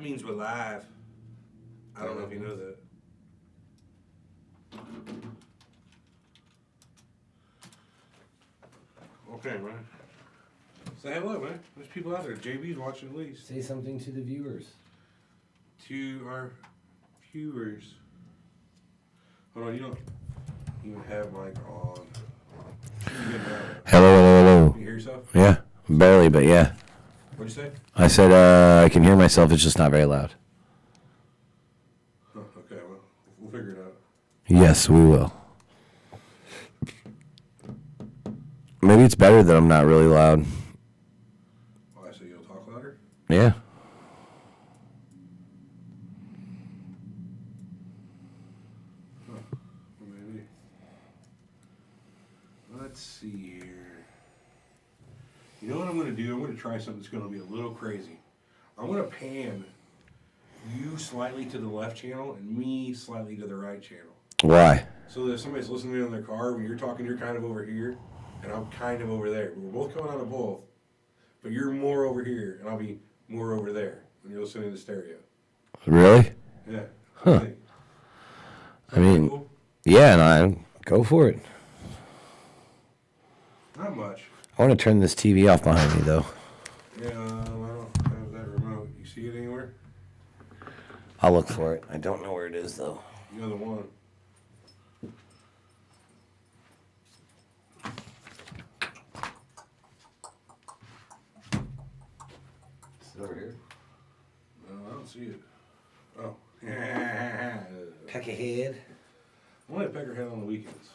That means we're live. I don't know if you know that. Okay, man. Say hello, man. There's people out there. JB's watching at least. Say something to the viewers. To our viewers. Hold on, you don't even have mic on. Hello. Can you hear yourself? Yeah, barely, but yeah. What'd you say? I said I can hear myself. It's just not very loud. Huh, okay, well, we'll figure it out. Yes, we will. Maybe it's better that I'm not really loud. Why, so you'll talk louder? Yeah. Huh, maybe. Let's see here. You know what I'm going to do? I'm going to try something that's going to be a little crazy. I'm going to pan you slightly to the left channel and me slightly to the right channel. Why? So that if somebody's listening in their car, when you're talking, you're kind of over here, and I'm kind of over there. We're both coming out of both, but you're more over here, and I'll be more over there when you're listening to stereo. Really? Yeah. Huh. I mean, cool? Yeah, and I go for it. Not much. I want to turn this TV off behind me, though. Yeah, I don't have that remote. You see it anywhere? I'll look for it. I don't know where it is, though. You're the one. Is it over here? No, I don't see it. Oh. Yeah. Peckerhead. I'm only a peckerhead on the weekends.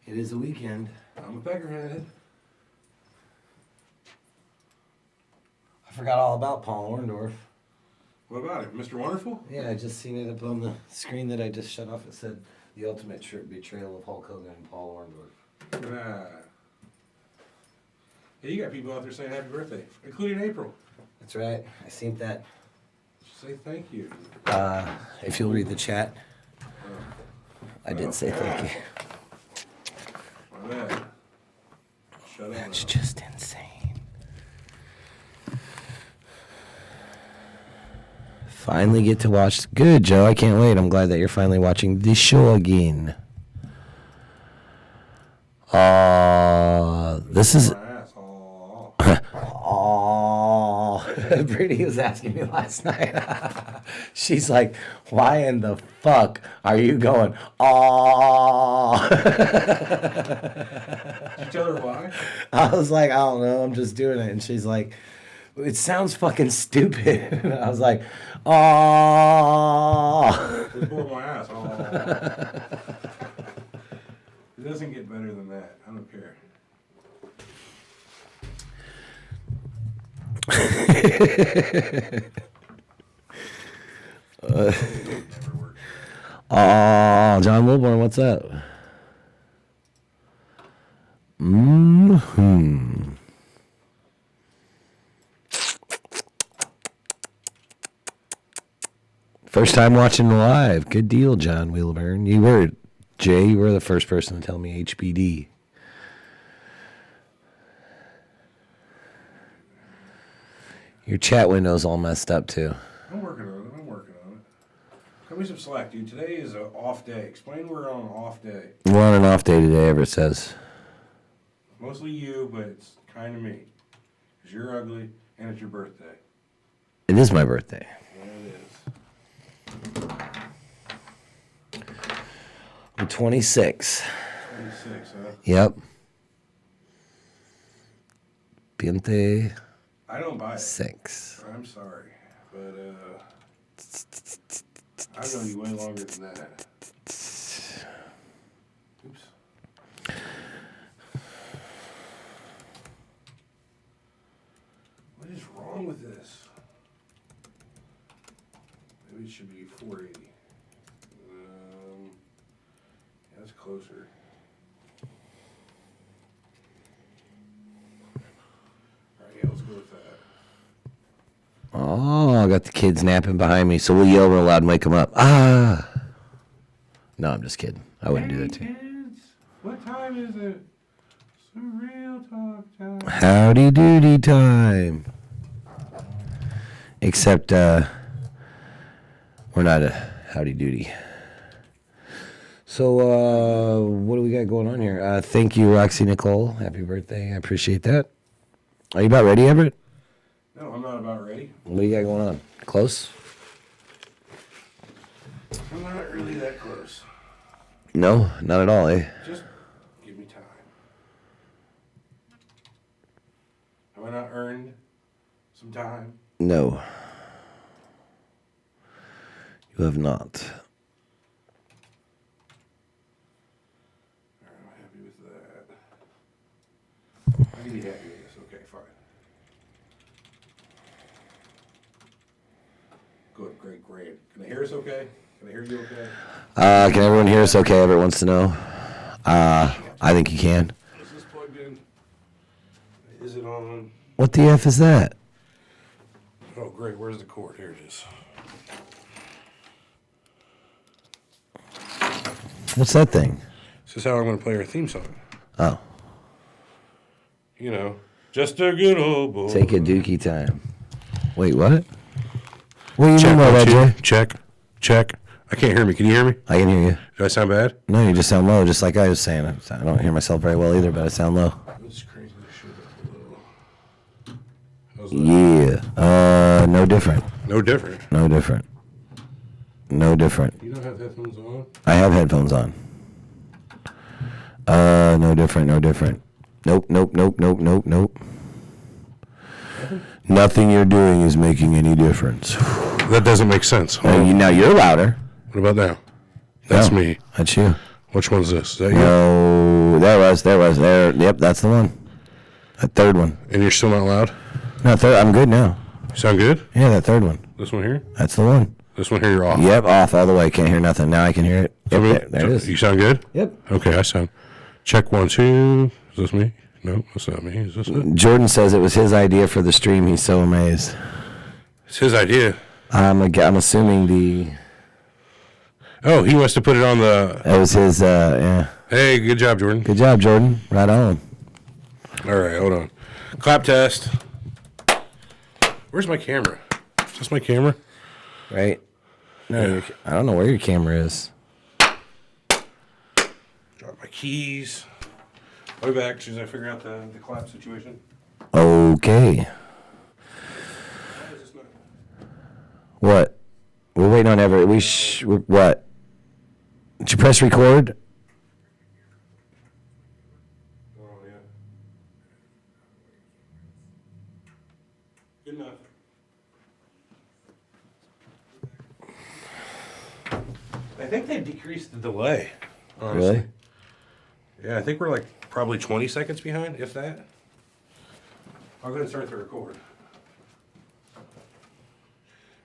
It is a weekend. I'm a peckerhead. I forgot all about Paul Orndorff. What about it? Mr. Wonderful? Yeah, I just seen it up on the screen that I just shut off. It said, the ultimate betrayal of Hulk Hogan and Paul Orndorff. Nah. Yeah, you got people out there saying happy birthday, including April. That's right. I seen that. Say thank you. If you'll read the chat. I did say thank you. My bad. Shut up. That's just insane. Finally get to watch. Good, Joe. I can't wait. I'm glad that you're finally watching the show again. This is. Brittany was asking me last night. She's like, why in the fuck are you going, aww? Did you tell her why? I was like, I don't know. I'm just doing it. And she's like, it sounds fucking stupid. I was like, aww. Just bore my ass. Aww. It doesn't get better than that. I don't care. John Wilborn, what's up? First time watching live. Good deal, John Wilburn. You were the first person to tell me HBD. Your chat window's all messed up, too. I'm working on it. Cut me some slack, dude. Today is an off day. Explain we're on an off day. We're on an off day today, Everett says. Mostly you, but it's kind of me. Because you're ugly, and it's your birthday. It is my birthday. Yeah, it is. I'm 26. 26, huh? Yep. 26. I don't buy it. I'm sorry, but I've known you way longer than that. Oops. What is wrong with this? Maybe it should be 480. That's closer. Let's go with that. Oh, I got the kids napping behind me, so we'll yell real loud and wake them up. Ah! No, I'm just kidding. I wouldn't do that to you. Kids, what time is it? Surreal Talk time. Howdy doody time. Except we're not a howdy doody. So what do we got going on here? Thank you, Roxy Nicole. Happy birthday. I appreciate that. Are you about ready, Everett? No, I'm not about ready. What do you got going on? Close? I'm not really that close. No, not at all, eh? Just give me time. Have I not earned some time? No. You have not. Alright, I'm happy with that. I can be happy with this. Okay, fine. Good, great. Can I hear us okay? Can I hear you okay? Can everyone hear us okay? Everyone wants to know. I think you can. Is this plugged in? Is it on? What the F is that? Oh, great. Where's the cord? Here it is. What's that thing? This is how I'm going to play our theme song. Oh. You know, just a good old boy. Take a dookie time. Wait, what? What do you mean by that, Jay? Check. I can't hear me. Can you hear me? I can hear you. Do I sound bad? No, you just sound low, just like I was saying. I don't hear myself very well either, but I sound low. This crazy shit up a little. Yeah. No different. No different. No different. No different. You don't have headphones on? I have headphones on. No different. No different. Nope. Nothing you're doing is making any difference. That doesn't make sense. Now you're louder. What about now? That's me. That's you. Which one's this? Is that you? No, there. Yep, that's the one. That third one. And you're still not loud? No, I'm good now. You sound good? Yeah, that third one. This one here? That's the one. This one here, you're off. Yep, off all the way. Can't hear nothing. Now I can hear it. Yep, there it is. You sound good? Yep. Okay, I sound. Check 1, 2. Is this me? No, that's not me. Is this it? Jordan says it was his idea for the stream. He's so amazed. It's his idea. I'm assuming the... Oh, he wants to put it on the... It was his, yeah. Hey, good job, Jordan. Good job, Jordan. Right on. All right, hold on. Clap test. Where's my camera? Is this my camera? Right? No, I don't know where your camera is. Drop my keys. I'll be back as soon as I figure out the clap situation. Okay. Why is this not... What? We're waiting on Everett. What? Did you press record? Oh, yeah. Good enough. I think they decreased the delay. Honestly. Really? Yeah, I think we're like probably 20 seconds behind, if that. I'll go ahead and start the record.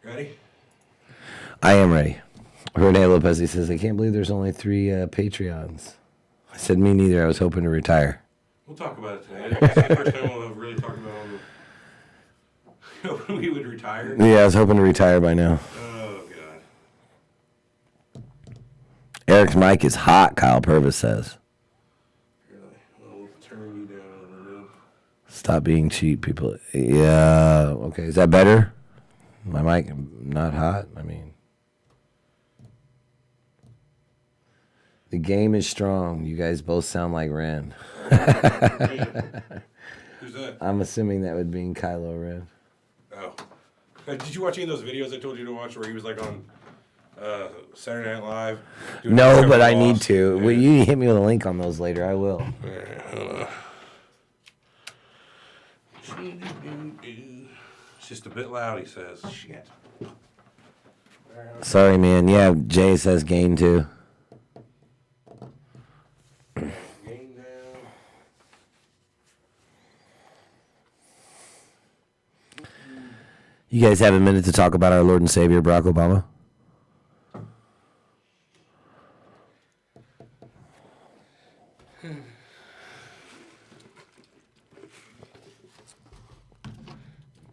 Ready? I am ready. Renee Lopez, he says, I can't believe there's only 3 Patreons. I said, me neither. I was hoping to retire. We'll talk about it today. It's the first time we'll have really talked about when we would retire. Yeah, I was hoping to retire by now. Oh, God. Eric's mic is hot, Kyle Purvis says. Really? Well, we'll turn you down a little bit. Stop being cheap, people. Yeah, okay. Is that better? My mic not hot? I mean... The game is strong. You guys both sound like Ren. Who's that? I'm assuming that would mean Kylo Ren. Oh. Did you watch any of those videos I told you to watch where he was like on Saturday Night Live? No, but I need to. Yeah. Will you hit me with a link on those later? I will. Alright, hold on. It's just a bit loud, he says. Shit. Sorry, man. Yeah, Jay says gain too. Gain down. You guys have a minute to talk about our Lord and Savior, Barack Obama? I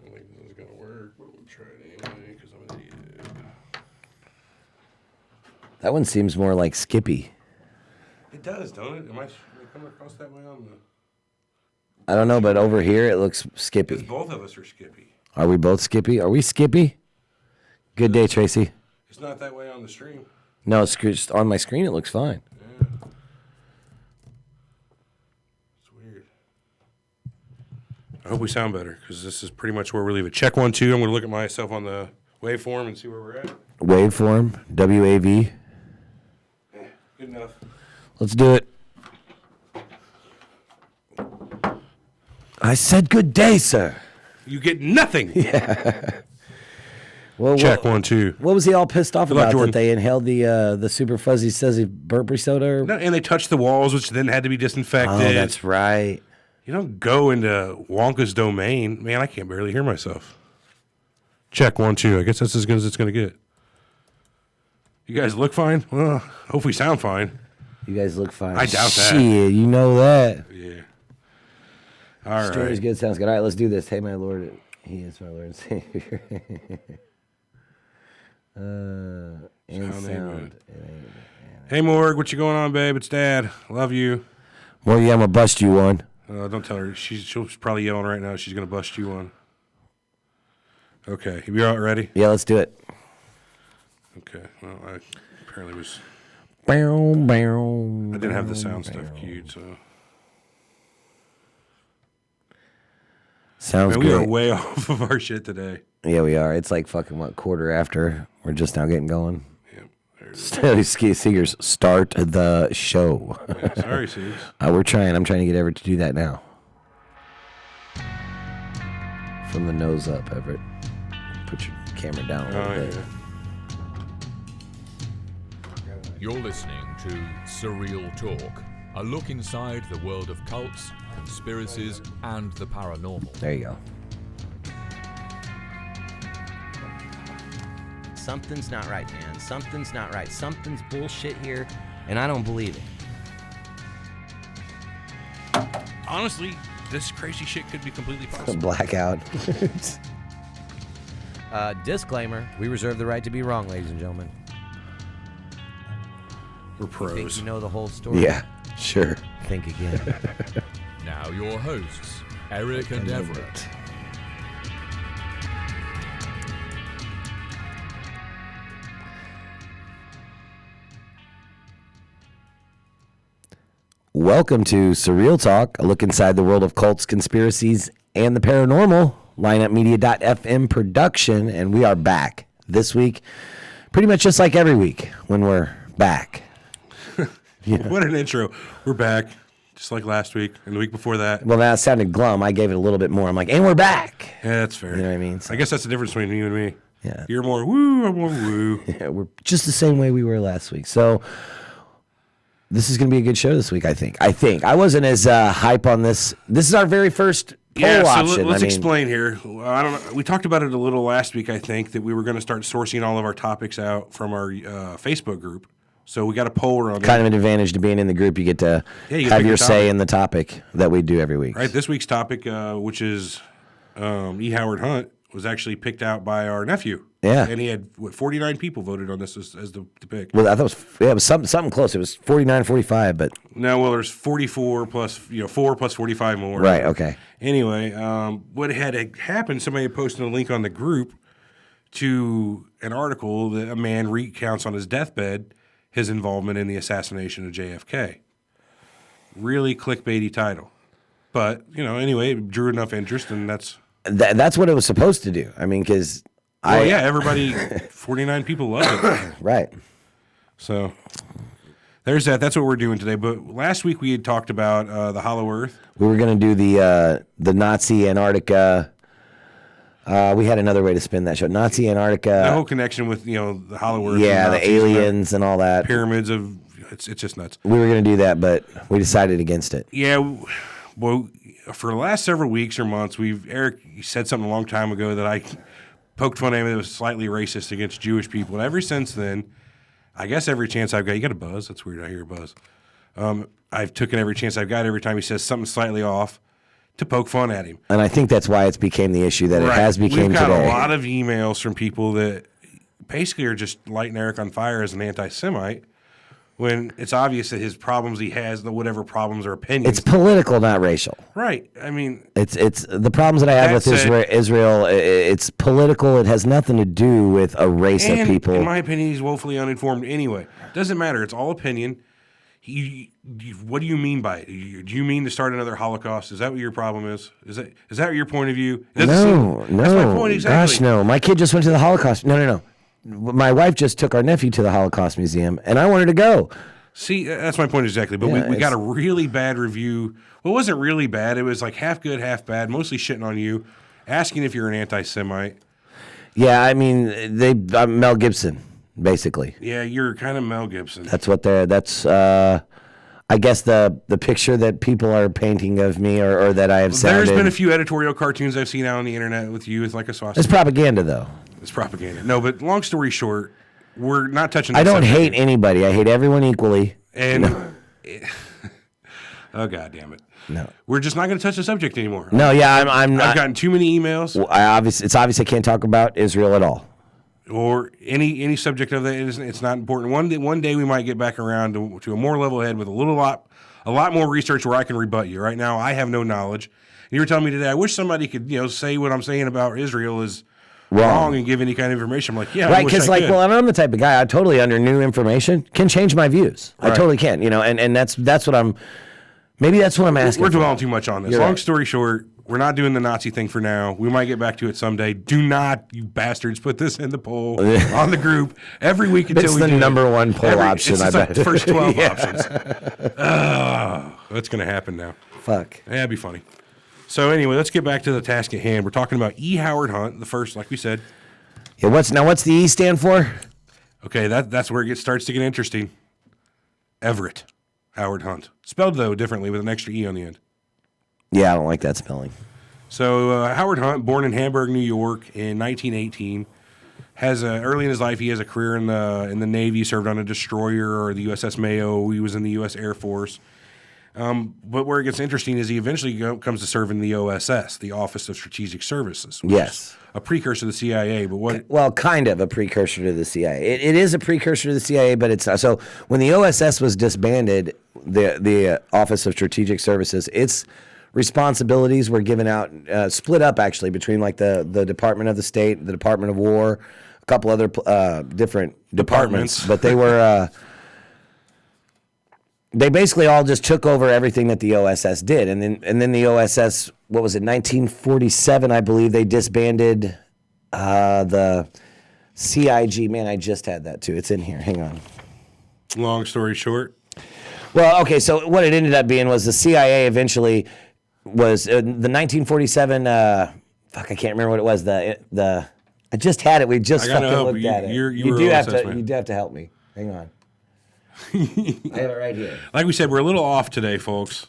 don't think this is going to work, but we'll try it anyway because I'm an idiot. That one seems more like Skippy. It does, don't it? Am I coming across that way on the... I don't know, but over here it looks Because Skippy. both of us are Skippy. Are we both Skippy? Are we Skippy? Good day, Tracy. It's not that way on the stream. No, it's just on my screen. It looks fine. Yeah. It's weird. I hope we sound better because this is pretty much where we leave it. Check 1, 2. I'm going to look at myself on the waveform and see where we're at. Waveform, WAV. Good enough. Let's do it. I said good day, sir. You get nothing. Yeah. Well, Check 1, 2. What was he all pissed off Good luck, about? Jordan. That they inhaled the super fuzzy Sezzy Burberry soda? Or? No, and they touched the walls, which then had to be disinfected. Oh, that's right. You don't go into Wonka's domain. Man, I can't barely hear myself. Check 1, 2. I guess that's as good as it's going to get. You guys look fine? Well, hope we sound fine. You guys look fine. I doubt that. Shit, you know that. Yeah. All Story is right. good. Sounds good. All right, let's do this. Hey, my Lord. He is my Lord and Savior. And Sound ain't sound. Hey, Morg, what you going on, babe? It's Dad. Love you. Well, yeah, I'm going to bust you one. Don't tell her. She'll probably yelling right now. She's going to bust you one. Okay. You all ready? Yeah, let's do it. Okay. Well, I apparently was... Bow, bow, I didn't have the sound stuff queued, so... Sounds Man, we are great. way off of our shit today. Yeah, we are. It's like fucking, what, quarter after? We're just now getting going. Yep. There it is. Steady Ski Seegers, start the show. Yeah, sorry, Seuss. We're trying. I'm trying to get Everett to do that now. From the nose up, Everett. Put your camera down a little Oh, bit. yeah. You're listening to Surreal Talk, a look inside the world of cults, conspiracies, and the paranormal. There you go. Something's not right, man. Something's not right. Something's bullshit here, and I don't believe it. Honestly, this crazy shit could be completely possible. Blackout. Disclaimer, we reserve the right to be wrong, ladies and gentlemen. We're You think pros. you know the whole story? Yeah, sure. Think again. Now your hosts, Eric and Everett. Welcome to Surreal Talk, a look inside the world of cults, conspiracies, and the paranormal. Lineupmedia.fm production, and we are back this week, pretty much just like every week when we're back. What an intro. We're back, just like last week and the week before that. Well, that sounded glum. I gave it a little bit more. I'm like, and we're back. Yeah, that's fair. You know what I mean? So, I guess that's the difference between you and me. Yeah. You're more woo, I'm more woo. yeah, we're just the same way we were last week. So this is going to be a good show this week, I think. I wasn't as hype on this. This is our very first poll Yeah, so option. let's I mean, explain here. I don't know. We talked about it a little last week, I think, that we were going to start sourcing all of our topics out from our Facebook group. So we got a poll on kind of an advantage to being in the group. You get to Yeah, you have pick your a say topic. in the topic that we do every week. Right, this week's topic, which is Howard Hunt, was actually picked out by our nephew. Yeah. And he had, 49 people voted on this as the pick. Well, I thought it was something close. It was 49, 45, but No, well, there's 44 plus, 4 plus 45 more. right, okay. Anyway, what had happened, somebody had posted a link on the group to an article that a man recounts on his deathbed his involvement in the assassination of JFK. Really clickbaity title. But, anyway, it drew enough interest, and that's... That's what it was supposed to do. I mean, because Well, yeah, everybody, 49 people loved it. right. So there's that. That's what we're doing today. But last week we had talked about the Hollow Earth. We were going to do the Nazi Antarctica. We had another way to spin that show. Nazi The Antarctica. whole connection with, the Hollow Earth. Yeah, and the Nazis and aliens and all that. pyramids of, it's just nuts. We were going to do that, but we decided against it. Yeah, well, for the last several weeks or months, Eric said something a long time ago that I poked fun at him that was slightly racist against Jewish people. And ever since then, I guess every chance I've got, you got a buzz? That's weird, I hear a buzz. I've taken every chance I've got every time he says something slightly off to poke fun at him. And I think that's why it's became the issue that it Right. has became We've got today. a lot of emails from people that basically are just lighting Eric on fire as an anti-Semite when it's obvious that his problems he has, whatever problems or opinions. It's political, not racial. Right. I mean, it's the problems that I have with Israel. It's political. It has nothing to do with a race of people. In my opinion, he's woefully uninformed anyway. Doesn't matter. It's all opinion. What do you mean by it? Do you mean to start another Holocaust? Is that what your problem is? Is that your point of view? No. That's my point exactly. Gosh, no. My kid just went to the Holocaust. No. My wife just took our nephew to the Holocaust Museum, and I wanted to go. See, that's my point exactly. But we got a really bad review. Well, it wasn't really bad. It was like half good, half bad, mostly shitting on you, asking if you're an anti-Semite. Yeah, I mean, I'm Mel Gibson, basically. Yeah, you're kind of Mel Gibson. That's what I guess the picture that people are painting of me or that I have sounded. There's been a few editorial cartoons I've seen out on the internet with you with like a swastika. It's propaganda, though. It's propaganda. No, but long story short, we're not touching that I don't subject. hate anybody. I hate everyone equally. And oh, God damn it. No. We're just not going to touch the subject anymore. No, yeah, I'm not. I've gotten too many emails. Well, it's obvious I can't talk about Israel at all. Or any subject of that. It's not important. One day we might get back around to a more level head with a lot more research where I can rebut you. Right now, I have no knowledge. And you were telling me today, I wish somebody could say what I'm saying about Israel is wrong and give any kind of information. I'm like, yeah, right, because I'm the type of guy I totally under new information can change my views. Right. I totally can, and that's what I'm. Maybe that's what I'm asking. We're dwelling too much on this. Long story short, we're not doing the Nazi thing for now. We might get back to it someday. Do not, you bastards, put this in the poll on the group every week until it's we do the number one poll option. It's like the first 12 options. That's going to happen now. Fuck. Yeah, that'd be funny. So anyway, let's get back to the task at hand. We're talking about E. Howard Hunt, the first, like we said. Yeah. What's the E stand for? Okay, that's where it starts to get interesting. Everette Howard Hunt, spelled though differently with an extra E on the end. Yeah, I don't like that spelling. So Howard Hunt, born in Hamburg, New York, in 1918, early in his life he has a career in the Navy. He served on a destroyer or the USS Mayo. He was in the U.S. Air Force. But where it gets interesting is he eventually comes to serve in the OSS, the Office of Strategic Services. Yes. A precursor to the CIA, but kind of a precursor to the CIA. It is a precursor to the CIA, but it's so when the OSS was disbanded, the Office of Strategic Services, its responsibilities were given out, split up actually between like the Department of the State, the Department of War, a couple other different departments, but they were. They basically all just took over everything that the OSS did, and then the OSS, what was it, 1947, I believe, they disbanded the CIG. Man, I just had that too. It's in here. Hang on. Long story short. Well, okay, so what it ended up being was the CIA eventually was the 1947. Fuck, I can't remember what it was. The I just had it. We just fucking looked at it. You do have to help me. Hang on. I have it right here. Like we said, we're a little off today, folks.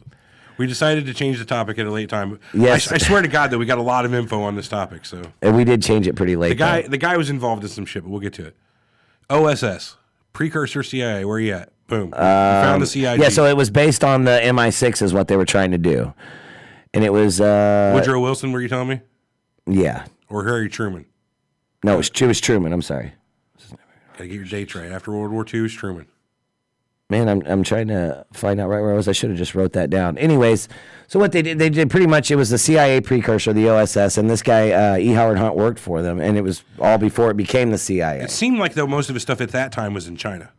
We decided to change the topic at a late time. Yes. I swear to God, though, we got a lot of info on this topic. So, and we did change it pretty late. The guy was involved in some shit, but we'll get to it. OSS, precursor CIA. Where are you at? Boom. We found the CIG. Yeah, so it was based on the MI6 is what they were trying to do, and it was Woodrow Wilson. Were you telling me? Yeah. Or Harry Truman? No, it was Truman. I'm sorry. Gotta get your dates right. After World War II, it's Truman. Man, I'm trying to find out right where I was. I should have just wrote that down. Anyways, so what they did pretty much, it was the CIA precursor, the OSS, and this guy, E. Howard Hunt, worked for them, and it was all before it became the CIA. It seemed like, though, most of his stuff at that time was in China.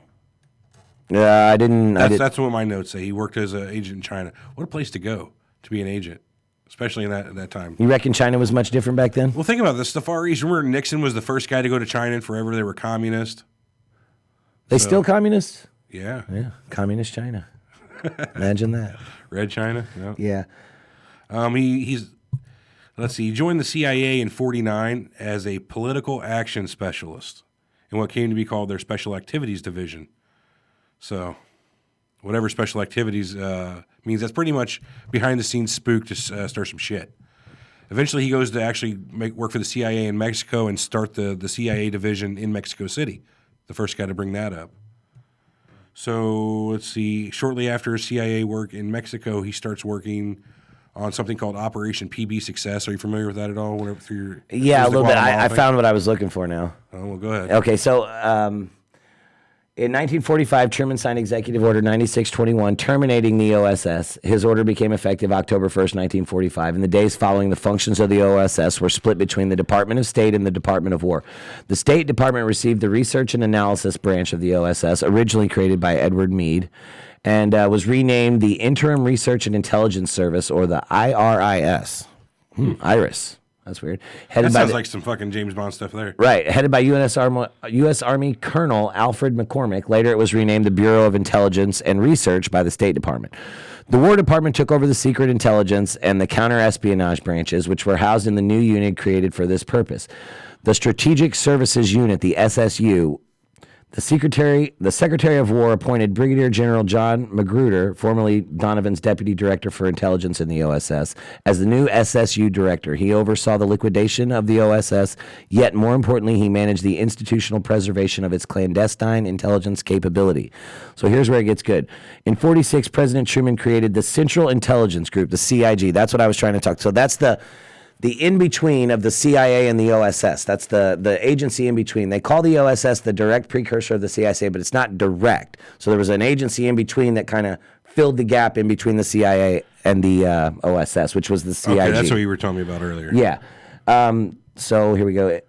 That's what my notes say. He worked as an agent in China. What a place to go to be an agent, especially in that time. You reckon China was much different back then? Well, think about this. The Far East, remember Nixon was the first guy to go to China, and forever they were communist? They still communist? Yeah. Yeah, communist China. Imagine that. Red China? Yeah. He joined the CIA in 1949 as a political action specialist in what came to be called their Special Activities Division. So, whatever special activities means, that's pretty much behind-the-scenes spook to stir some shit. Eventually, he goes to actually work for the CIA in Mexico and start the CIA division in Mexico City. The first guy to bring that up. So, let's see. Shortly after his CIA work in Mexico, he starts working on something called Operation PB Success. Are you familiar with that at all? Yeah, a little bit. I found what I was looking for now. Oh, well, go ahead. Okay, so In 1945, Truman signed Executive Order 9621 terminating the OSS. His order became effective October 1st, 1945. In the days following, the functions of the OSS were split between the Department of State and the Department of War. The State Department received the Research and Analysis branch of the OSS, originally created by Edward Meade, and was renamed the Interim Research and Intelligence Service, or the IRIS. IRIS. That's weird. That sounds like some fucking James Bond stuff there. Right. Headed by U.S. Army Colonel Alfred McCormick. Later, it was renamed the Bureau of Intelligence and Research by the State Department. The War Department took over the Secret Intelligence and the Counter-Espionage branches, which were housed in the new unit created for this purpose. The Strategic Services Unit, the SSU, the Secretary of War appointed Brigadier General John Magruder, formerly Donovan's Deputy Director for Intelligence in the OSS, as the new SSU Director. He oversaw the liquidation of the OSS, yet more importantly, he managed the institutional preservation of its clandestine intelligence capability. So here's where it gets good. In 46, President Truman created the Central Intelligence Group, the CIG. That's what I was trying to talk. So that's the in-between of the CIA and the OSS. That's the agency in between. They call the OSS the direct precursor of the CIA, but it's not direct. So there was an agency in between that kind of filled the gap in between the CIA and the OSS, which was the CIG. Okay, that's what you were telling me about earlier. Yeah. So here we go. In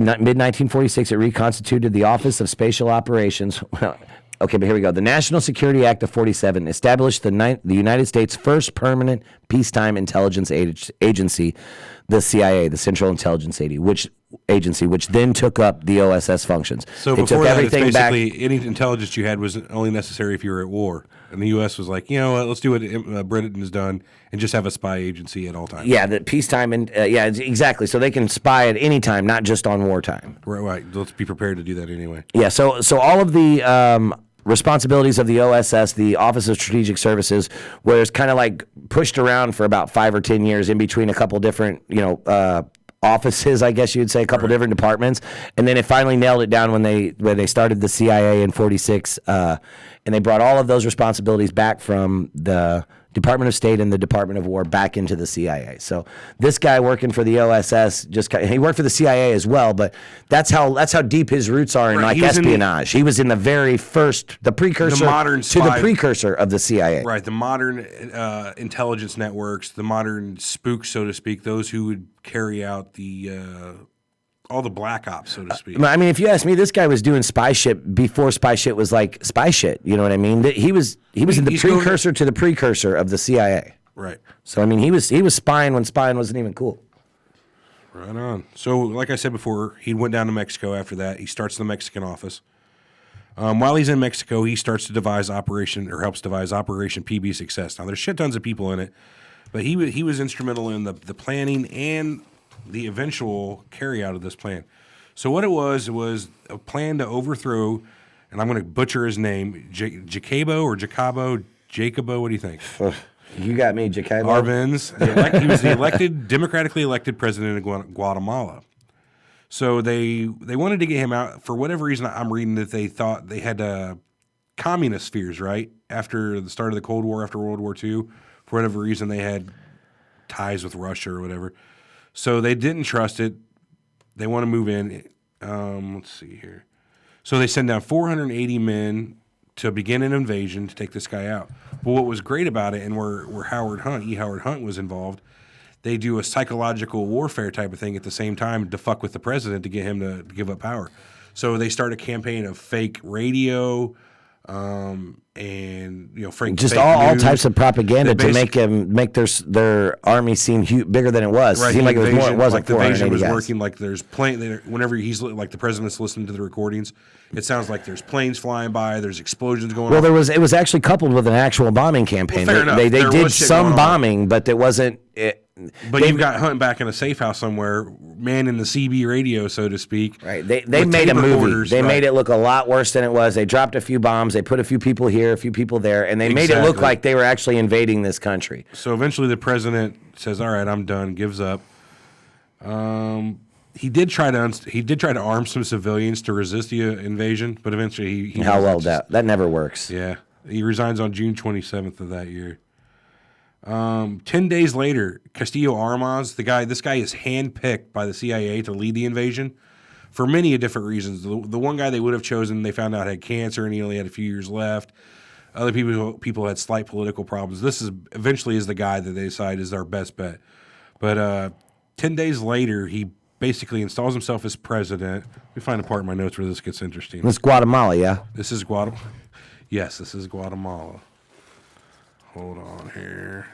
mid-1946, it reconstituted the Office of Spatial Operations. Okay, but here we go. The National Security Act of 47 established the United States' first permanent peacetime intelligence agency, the CIA, the Central Intelligence Agency, which then took up the OSS functions. So before that, it's basically any intelligence you had was only necessary if you were at war. And the U.S. was like, you know what, let's do what Britain has done and just have a spy agency at all times. Yeah, the peacetime, and exactly. So they can spy at any time, not just on wartime. Right. Let's be prepared to do that anyway. Yeah, so all of the responsibilities of the OSS, the Office of Strategic Services, was kind of like pushed around for about 5 or 10 years in between a couple different, offices, I guess you'd say, a couple different departments, and then it finally nailed it down when they started the CIA in 46, and they brought all of those responsibilities back from the Department of State and the Department of War back into the CIA. So this guy working for the OSS he worked for the CIA as well, but that's how deep his roots are in espionage. He was in the very first, the precursor, the modern to the precursor of the CIA. Right, the modern intelligence networks, the modern spooks, so to speak, those who would carry out all the black ops, so to speak. I mean, if you ask me, this guy was doing spy shit before spy shit was like spy shit. You know what I mean? He was in the precursor to the precursor of the CIA. Right. So I mean, he was spying when spying wasn't even cool. Right on. So, like I said before, he went down to Mexico after that. He starts the Mexican office. While he's in Mexico, he starts to helps devise Operation PB Success. Now, there's shit tons of people in it, but he was instrumental in the planning and the eventual carry out of this plan. So what it was a plan to overthrow, and I'm going to butcher his name, Jacobo, what do you think? You got me, Jacobo. Arbenz. He was the democratically elected president of Guatemala. So they wanted to get him out. For whatever reason, I'm reading that they thought they had communist fears, right? After the start of the Cold War, after World War II, for whatever reason, they had ties with Russia or whatever. So they didn't trust it. They want to move in. Let's see here. So they send down 480 men to begin an invasion to take this guy out. But what was great about it, and where Howard Hunt was involved, they do a psychological warfare type of thing at the same time to fuck with the president to get him to give up power. So they start a campaign of fake radio, and just all types of propaganda to make their army seem bigger than it was. Right, it seemed like it was more. It wasn't. The invasion was working. Like there's whenever he's like the president's listening to the recordings, it sounds like there's planes flying by, there's explosions going on. Well, it was actually coupled with an actual bombing campaign. Well, fair enough. They did some bombing, but it wasn't. But you've got Hunt back in a safe house somewhere, manning the CB radio, so to speak. Right. They made a movie. They made it look a lot worse than it was. They dropped a few bombs. They put a few people here, a few people there, and they made it look like they were actually invading this country. So eventually the president says, all right, I'm done, gives up. He did try to arm some civilians to resist the invasion, but eventually he How well that never works. Yeah. He resigns on June 27th of that year. 10 days later, Castillo Armas, this guy is handpicked by the CIA to lead the invasion, for many different reasons. The one guy they would have chosen, they found out had cancer and he only had a few years left. Other people had slight political problems. This is eventually is the guy that they decide is our best bet. But 10 days later, he basically installs himself as president. Let me find a part in my notes where this gets interesting. It's Guatemala, yeah? This is Guatemala. Yes, this is Guatemala. Hold on here.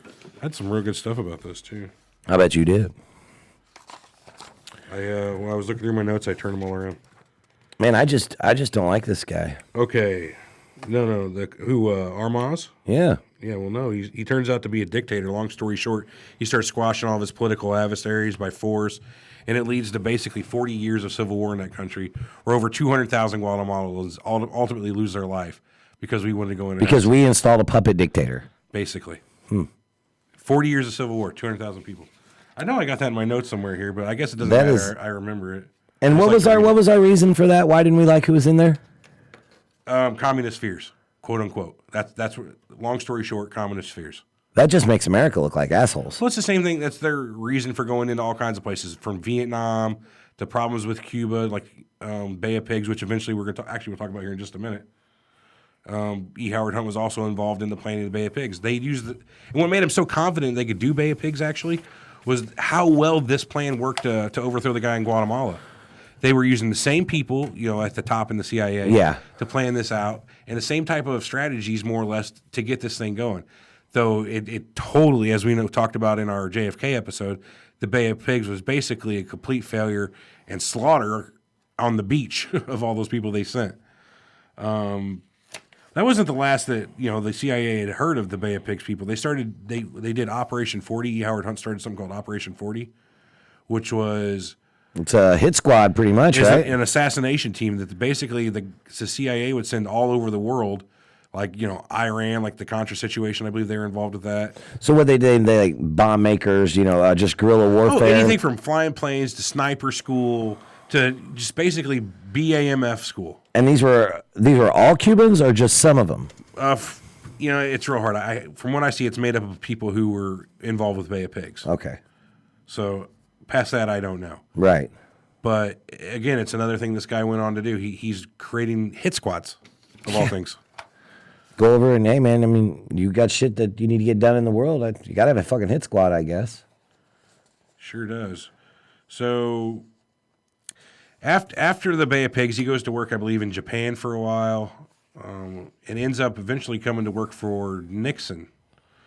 I had some real good stuff about this, too. I bet you did. When I was looking through my notes, I turned them all around. Man, I just don't like this guy. Okay. No, Armaz? Yeah. Yeah, well, no, he turns out to be a dictator. Long story short, he starts squashing all of his political adversaries by force, and it leads to basically 40 years of civil war in that country, where over 200,000 Guatemalans ultimately lose their life because we wanted to go in. Because we installed a puppet dictator. Basically. 40 years of civil war, 200,000 people. I know I got that in my notes somewhere here, but I guess it doesn't matter. I remember it. And what was our reason for that? Why didn't we like who was in there? Communist fears, quote unquote. That's what, long story short, communist fears. That just makes America look like assholes. Well, it's the same thing. That's their reason for going into all kinds of places, from Vietnam to problems with Cuba, like Bay of Pigs, which eventually we'll talk about here in just a minute. Howard Hunt was also involved in the planning of the Bay of Pigs. They used and what made him so confident they could do Bay of Pigs actually was how well this plan worked to overthrow the guy in Guatemala. They were using the same people, at the top in the CIA, to plan this out, and the same type of strategies, more or less, to get this thing going. Though it totally, as we talked about in our JFK episode, the Bay of Pigs was basically a complete failure and slaughter on the beach of all those people they sent. That wasn't the last that the CIA had heard of the Bay of Pigs people. They did Operation 40. Howard Hunt started something called Operation 40, which was it's a hit squad, pretty much, right? An assassination team that basically the CIA would send all over the world, like Iran, like the Contra situation. I believe they were involved with that. So what they did, they like bomb makers, just guerrilla warfare. Anything from flying planes to sniper school to just basically BAMF school. And these were all Cubans or just some of them? It's real hard. From what I see, it's made up of people who were involved with Bay of Pigs. Okay. So past that, I don't know. Right. But again, it's another thing this guy went on to do. He's creating hit squads, of all things. Go over and, hey, man, I mean, you got shit that you need to get done in the world. You got to have a fucking hit squad, I guess. Sure does. So after the Bay of Pigs, he goes to work, I believe, in Japan for a while, and ends up eventually coming to work for Nixon.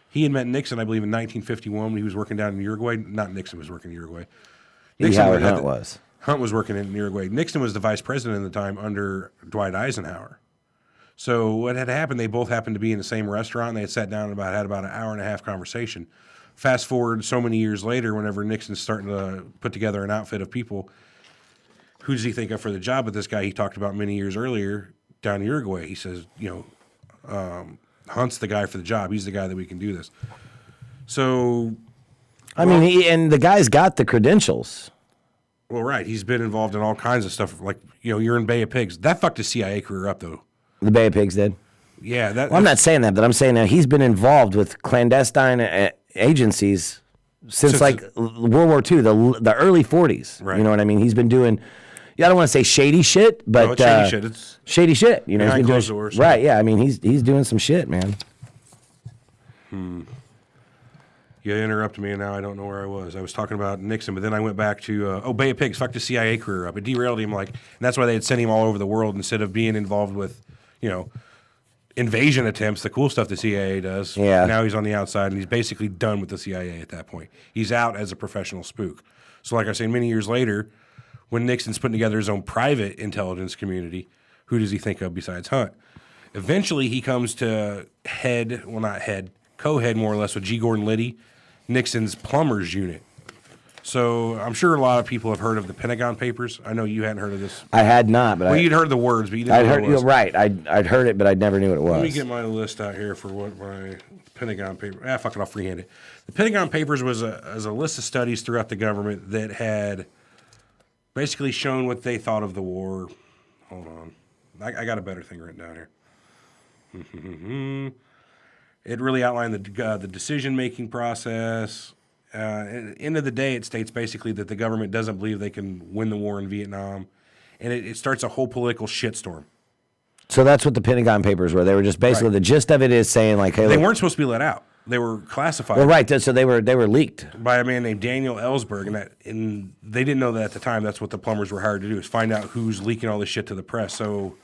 He had met Nixon, I believe, in 1951 when he was working down in Uruguay. Not Nixon was working in Uruguay. Howard Hunt was. Hunt was working in Uruguay. Nixon was the vice president at the time under Dwight Eisenhower. So what had happened, they both happened to be in the same restaurant, and they had sat down and had about an hour and a half conversation. Fast forward so many years later, whenever Nixon's starting to put together an outfit of people, who does he think of for the job? But this guy he talked about many years earlier down in Uruguay, he says, Hunt's the guy for the job. He's the guy that we can do this. So, and the guy's got the credentials. Well, right. He's been involved in all kinds of stuff. Like, you're in Bay of Pigs. That fucked his CIA career up, though. The Bay of Pigs did? Yeah. Well, I'm not saying that, but I'm saying that he's been involved with clandestine agencies since World War II, the early 40s. Right. You know what I mean? He's been doing, I don't want to say shady shit, but no, it's shady shit. It's shady shit. behind closed doors. Right, yeah. I mean, he's doing some shit, man. You interrupted me, and now I don't know where I was. I was talking about Nixon, but then I went back to, Bay of Pigs, fucked his CIA career up. It derailed him, and that's why they had sent him all over the world instead of being involved with, invasion attempts, the cool stuff the CIA does. Yeah. Now he's on the outside, and he's basically done with the CIA at that point. He's out as a professional spook. So like I say, many years later, when Nixon's putting together his own private intelligence community, who does he think of besides Hunt? Eventually, he comes to co-head more or less with G. Gordon Liddy, Nixon's plumbers unit. So I'm sure a lot of people have heard of the Pentagon Papers. I know you hadn't heard of this. I had not, but you'd heard the words, but you didn't know what it was. You're right. I'd heard it, but I never knew what it was. Let me get my list out here for what my Pentagon paper. Fuck it, I'll freehand it. The Pentagon Papers was a list of studies throughout the government that had basically shown what they thought of the war. Hold on, I got a better thing written down here. It really outlined the decision-making process. end of the day, it states basically that the government doesn't believe they can win the war in Vietnam, and it starts a whole political shitstorm. So that's what the Pentagon Papers were. They were just basically, the gist of it is saying like, hey, They look, weren't supposed to be let out. They were classified. well, right. So they were leaked. By a man named Daniel Ellsberg, and they didn't know that at the time. That's what the plumbers were hired to do, is find out who's leaking all this shit to the press. So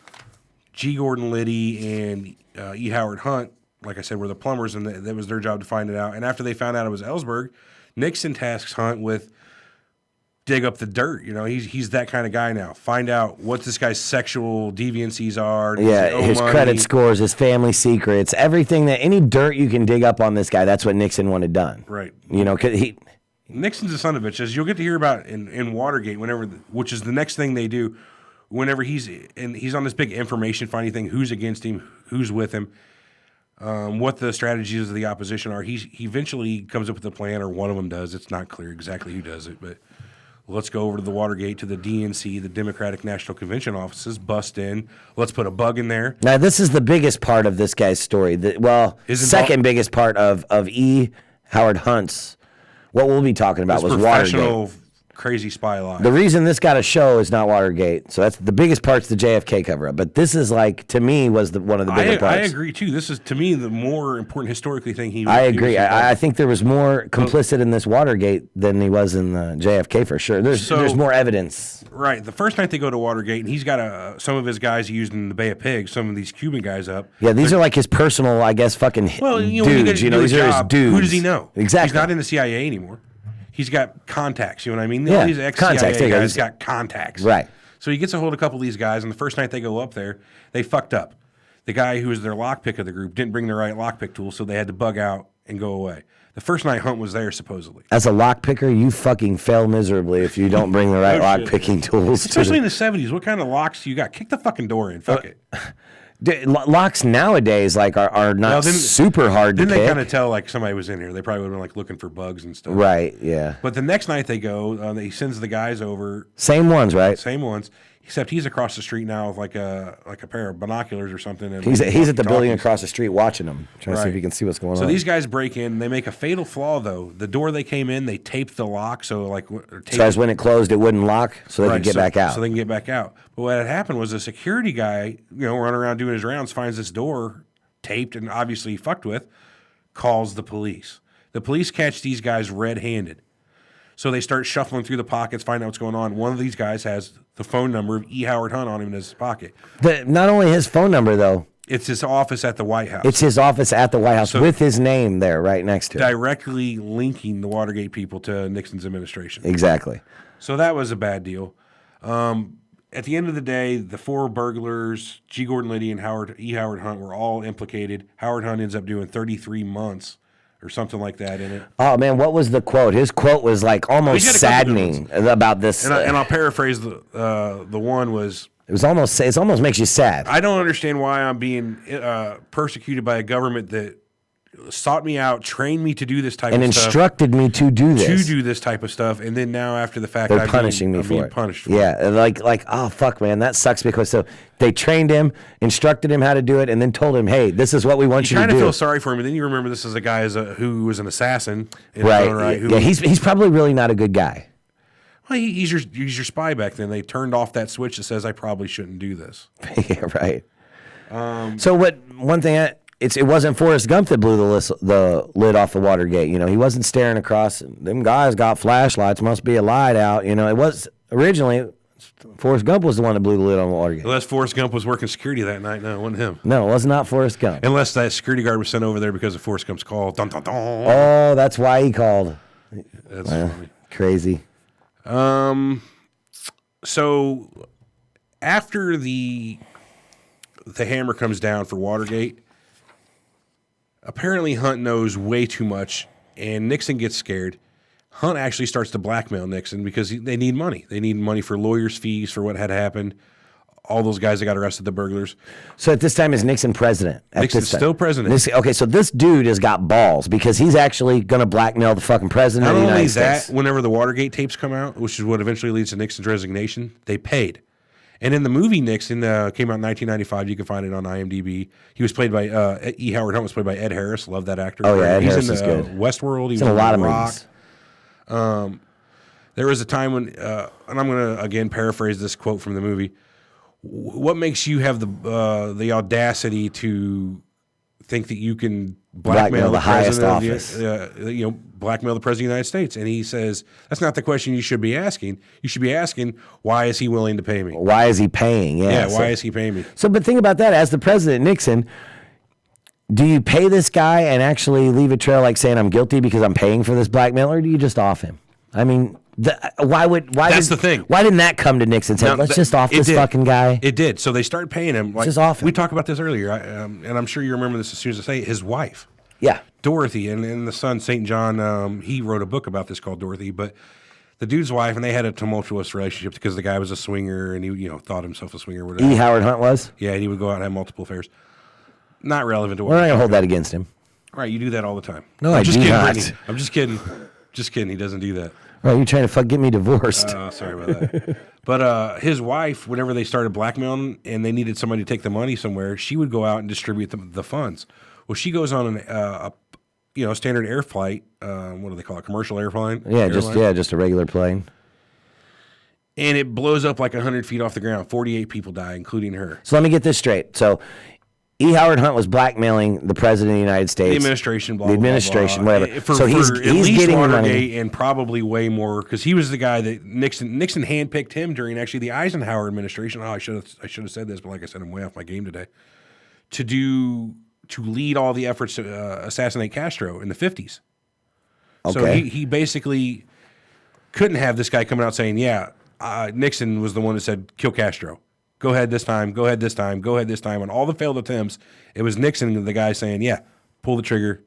G. Gordon Liddy and E. Howard Hunt, like I said, were the plumbers, and that was their job to find it out. And after they found out it was Ellsberg, Nixon tasks Hunt with dig up the dirt. You know, he's that kind of guy now. Find out what this guy's sexual deviancies are. Yeah, his credit scores, his family secrets, everything that any dirt you can dig up on this guy. That's what Nixon wanted done. Right. You know, 'cause Nixon's a son of a bitch, as you'll get to hear about in Watergate, which is the next thing they do. Whenever he's on this big information finding thing, who's against him, who's with him, what the strategies of the opposition are. He eventually comes up with a plan, or one of them does. It's not clear exactly who does it, but let's go over to the Watergate, to the DNC, the Democratic National Convention offices, bust in. Let's put a bug in there. Now, this is the biggest part of this guy's story. Second biggest part of E. Howard Hunt's. What we'll be talking about was Watergate. Crazy spy lie. The reason this got a show is not Watergate. So that's the biggest part's the JFK cover-up. But this is like, to me, was one of the bigger parts. I agree, too. This is, to me, the more important historically thing I agree. I think there was more complicit in this Watergate than he was in the JFK for sure. There's more evidence. Right. The first night they go to Watergate, and he's got some of his guys he used in the Bay of Pigs, some of these Cuban guys up. Yeah, these are like his personal, I guess, fucking dudes. These are his dudes. Who does he know? Exactly. He's not in the CIA anymore. He's got contacts, you know what I mean? Yeah, These ex-CIA contacts. guys got contacts. Right. So he gets a hold of a couple of these guys, and the first night they go up there, they fucked up. The guy who was their lockpick of the group didn't bring the right lockpick tool, so they had to bug out and go away. The first night Hunt was there, supposedly. As a lockpicker, you fucking fail miserably if you don't bring the right lockpicking tools. Especially in the 70s. What kind of locks do you got? Kick the fucking door in. Fuck it. Locks nowadays are not super hard to pick. Then they kind of tell like somebody was in here. They probably would have been like looking for bugs and stuff. Right, yeah. But the next night they go, he sends the guys over. Same ones, right? Same ones. Except he's across the street now with like a pair of binoculars or something. And he's at the building across the street watching them, trying to see if he can see what's going on. So these guys break in. They make a fatal flaw though. The door they came in, they taped the lock so as when it closed, it wouldn't lock, so they could get back out. So they can get back out. But what had happened was a security guy, running around doing his rounds, finds this door taped and obviously fucked with, calls the police. The police catch these guys red-handed. So they start shuffling through the pockets, find out what's going on. One of these guys has the phone number of E. Howard Hunt on him in his pocket. Not only his phone number, though. It's his office at the White House. It's his office at the White House with his name there right next to it. Directly linking the Watergate people to Nixon's administration. Exactly. So that was a bad deal. At the end of the day, the four burglars, G. Gordon Liddy and E. Howard Hunt, were all implicated. Howard Hunt ends up doing 33 months. Or something like that in it. Oh man, what was the quote? His quote was like almost saddening about this. And I'll paraphrase the one was. It almost makes you sad. I don't understand why I'm being persecuted by a government that sought me out, trained me to do this type of stuff, and instructed me to do this. To do this type of stuff, and then now after the fact, they're punishing me for it. Punished for it. Like oh fuck, man, that sucks because they trained him, instructed him how to do it, and then told him, hey, this is what we want you to do. You kind of feel sorry for him, and then you remember this as a guy who was an assassin, right? He's probably really not a good guy. Well, he's your spy back then. They turned off that switch that says I probably shouldn't do this. Yeah, right. It wasn't Forrest Gump that blew the lid off the Watergate. He wasn't staring across. Them guys got flashlights. Must be a light out. It was originally Forrest Gump was the one that blew the lid on Watergate. Unless Forrest Gump was working security that night. No, it wasn't him. No, it was not Forrest Gump. Unless that security guard was sent over there because of Forrest Gump's call. Dun, dun, dun. Oh, that's why he called. That's funny. Crazy. So after the hammer comes down for Watergate, apparently Hunt knows way too much, and Nixon gets scared. Hunt actually starts to blackmail Nixon because they need money. They need money for lawyers' fees for what had happened. All those guys that got arrested, the burglars. So at this time, is Nixon president? Nixon's still president. Okay, so this dude has got balls because he's actually going to blackmail the fucking president of the United States. Not only that, whenever the Watergate tapes come out, which is what eventually leads to Nixon's resignation, they paid. And in the movie Nixon, came out in 1995. You can find it on IMDb. He was played by E. Howard Hunt was played by Ed Harris. Love that actor. Oh yeah, Ed Harris is good. Westworld. He's in a lot of movies. There was a time when, and I'm going to again paraphrase this quote from the movie. What makes you have the audacity to think that you can blackmail the highest office? office. Blackmail the president of the United States. And he says, that's not the question you should be asking. You should be asking, why is he willing to pay me? Why is he paying? Yeah, why is he paying me? So, but think about that. As the president, Nixon, do you pay this guy and actually leave a trail like saying I'm guilty because I'm paying for this blackmail, or do you just off him? I mean, That's the thing. Why didn't that come to Nixon and say, let's just off this fucking guy? It did. So they started paying him. Like, just off him. We talked about this earlier, and I'm sure you remember this as soon as I say it, his wife. Yeah. Dorothy, and the son, St. John, he wrote a book about this called Dorothy, but the dude's wife, and they had a tumultuous relationship because the guy was a swinger, and he thought himself a swinger. Whatever. E. Howard Hunt was? Yeah, and he would go out and have multiple affairs. Not relevant to what We're not going to hold that against him. Right, you do that all the time. No, I'm I just do kidding, not. Brittany. I'm just kidding. Just kidding. He doesn't do that. Right, you're trying to get me divorced. Sorry about that. But his wife, whenever they started blackmailing and they needed somebody to take the money somewhere, she would go out and distribute the funds. Well, she goes on a standard air flight. What do they call it? Commercial airplane? Just a regular plane. And it blows up like 100 feet off the ground. 48 people die, including her. So let me get this straight. So E. Howard Hunt was blackmailing the president of the United States. The administration, blah, the blah, administration, blah, blah. whatever. So he's at least getting the money. Watergate and probably way more, because he was the guy that Nixon handpicked him during actually the Eisenhower administration. I should have said this, but like I said, I'm way off my game today. To lead all the efforts to assassinate Castro in the 50s. Okay. So he basically couldn't have this guy coming out saying, Nixon was the one that said, kill Castro. Go ahead this time, go ahead this time, go ahead this time. On all the failed attempts, it was Nixon, the guy saying, pull the trigger,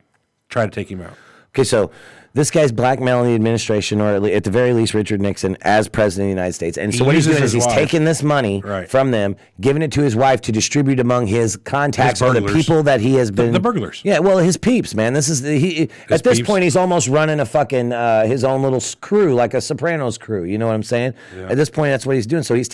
try to take him out. Okay, so this guy's blackmailing the administration, or at the very least Richard Nixon, as president of the United States. And so what he's doing is he's taking this money from them, giving it to his wife to distribute among his contacts or the people that he has been... The burglars. Yeah, well, his peeps, man. At this point, he's almost running a fucking, his own little crew, like a Sopranos crew. You know what I'm saying? Yeah. At this point, that's what he's doing. So he's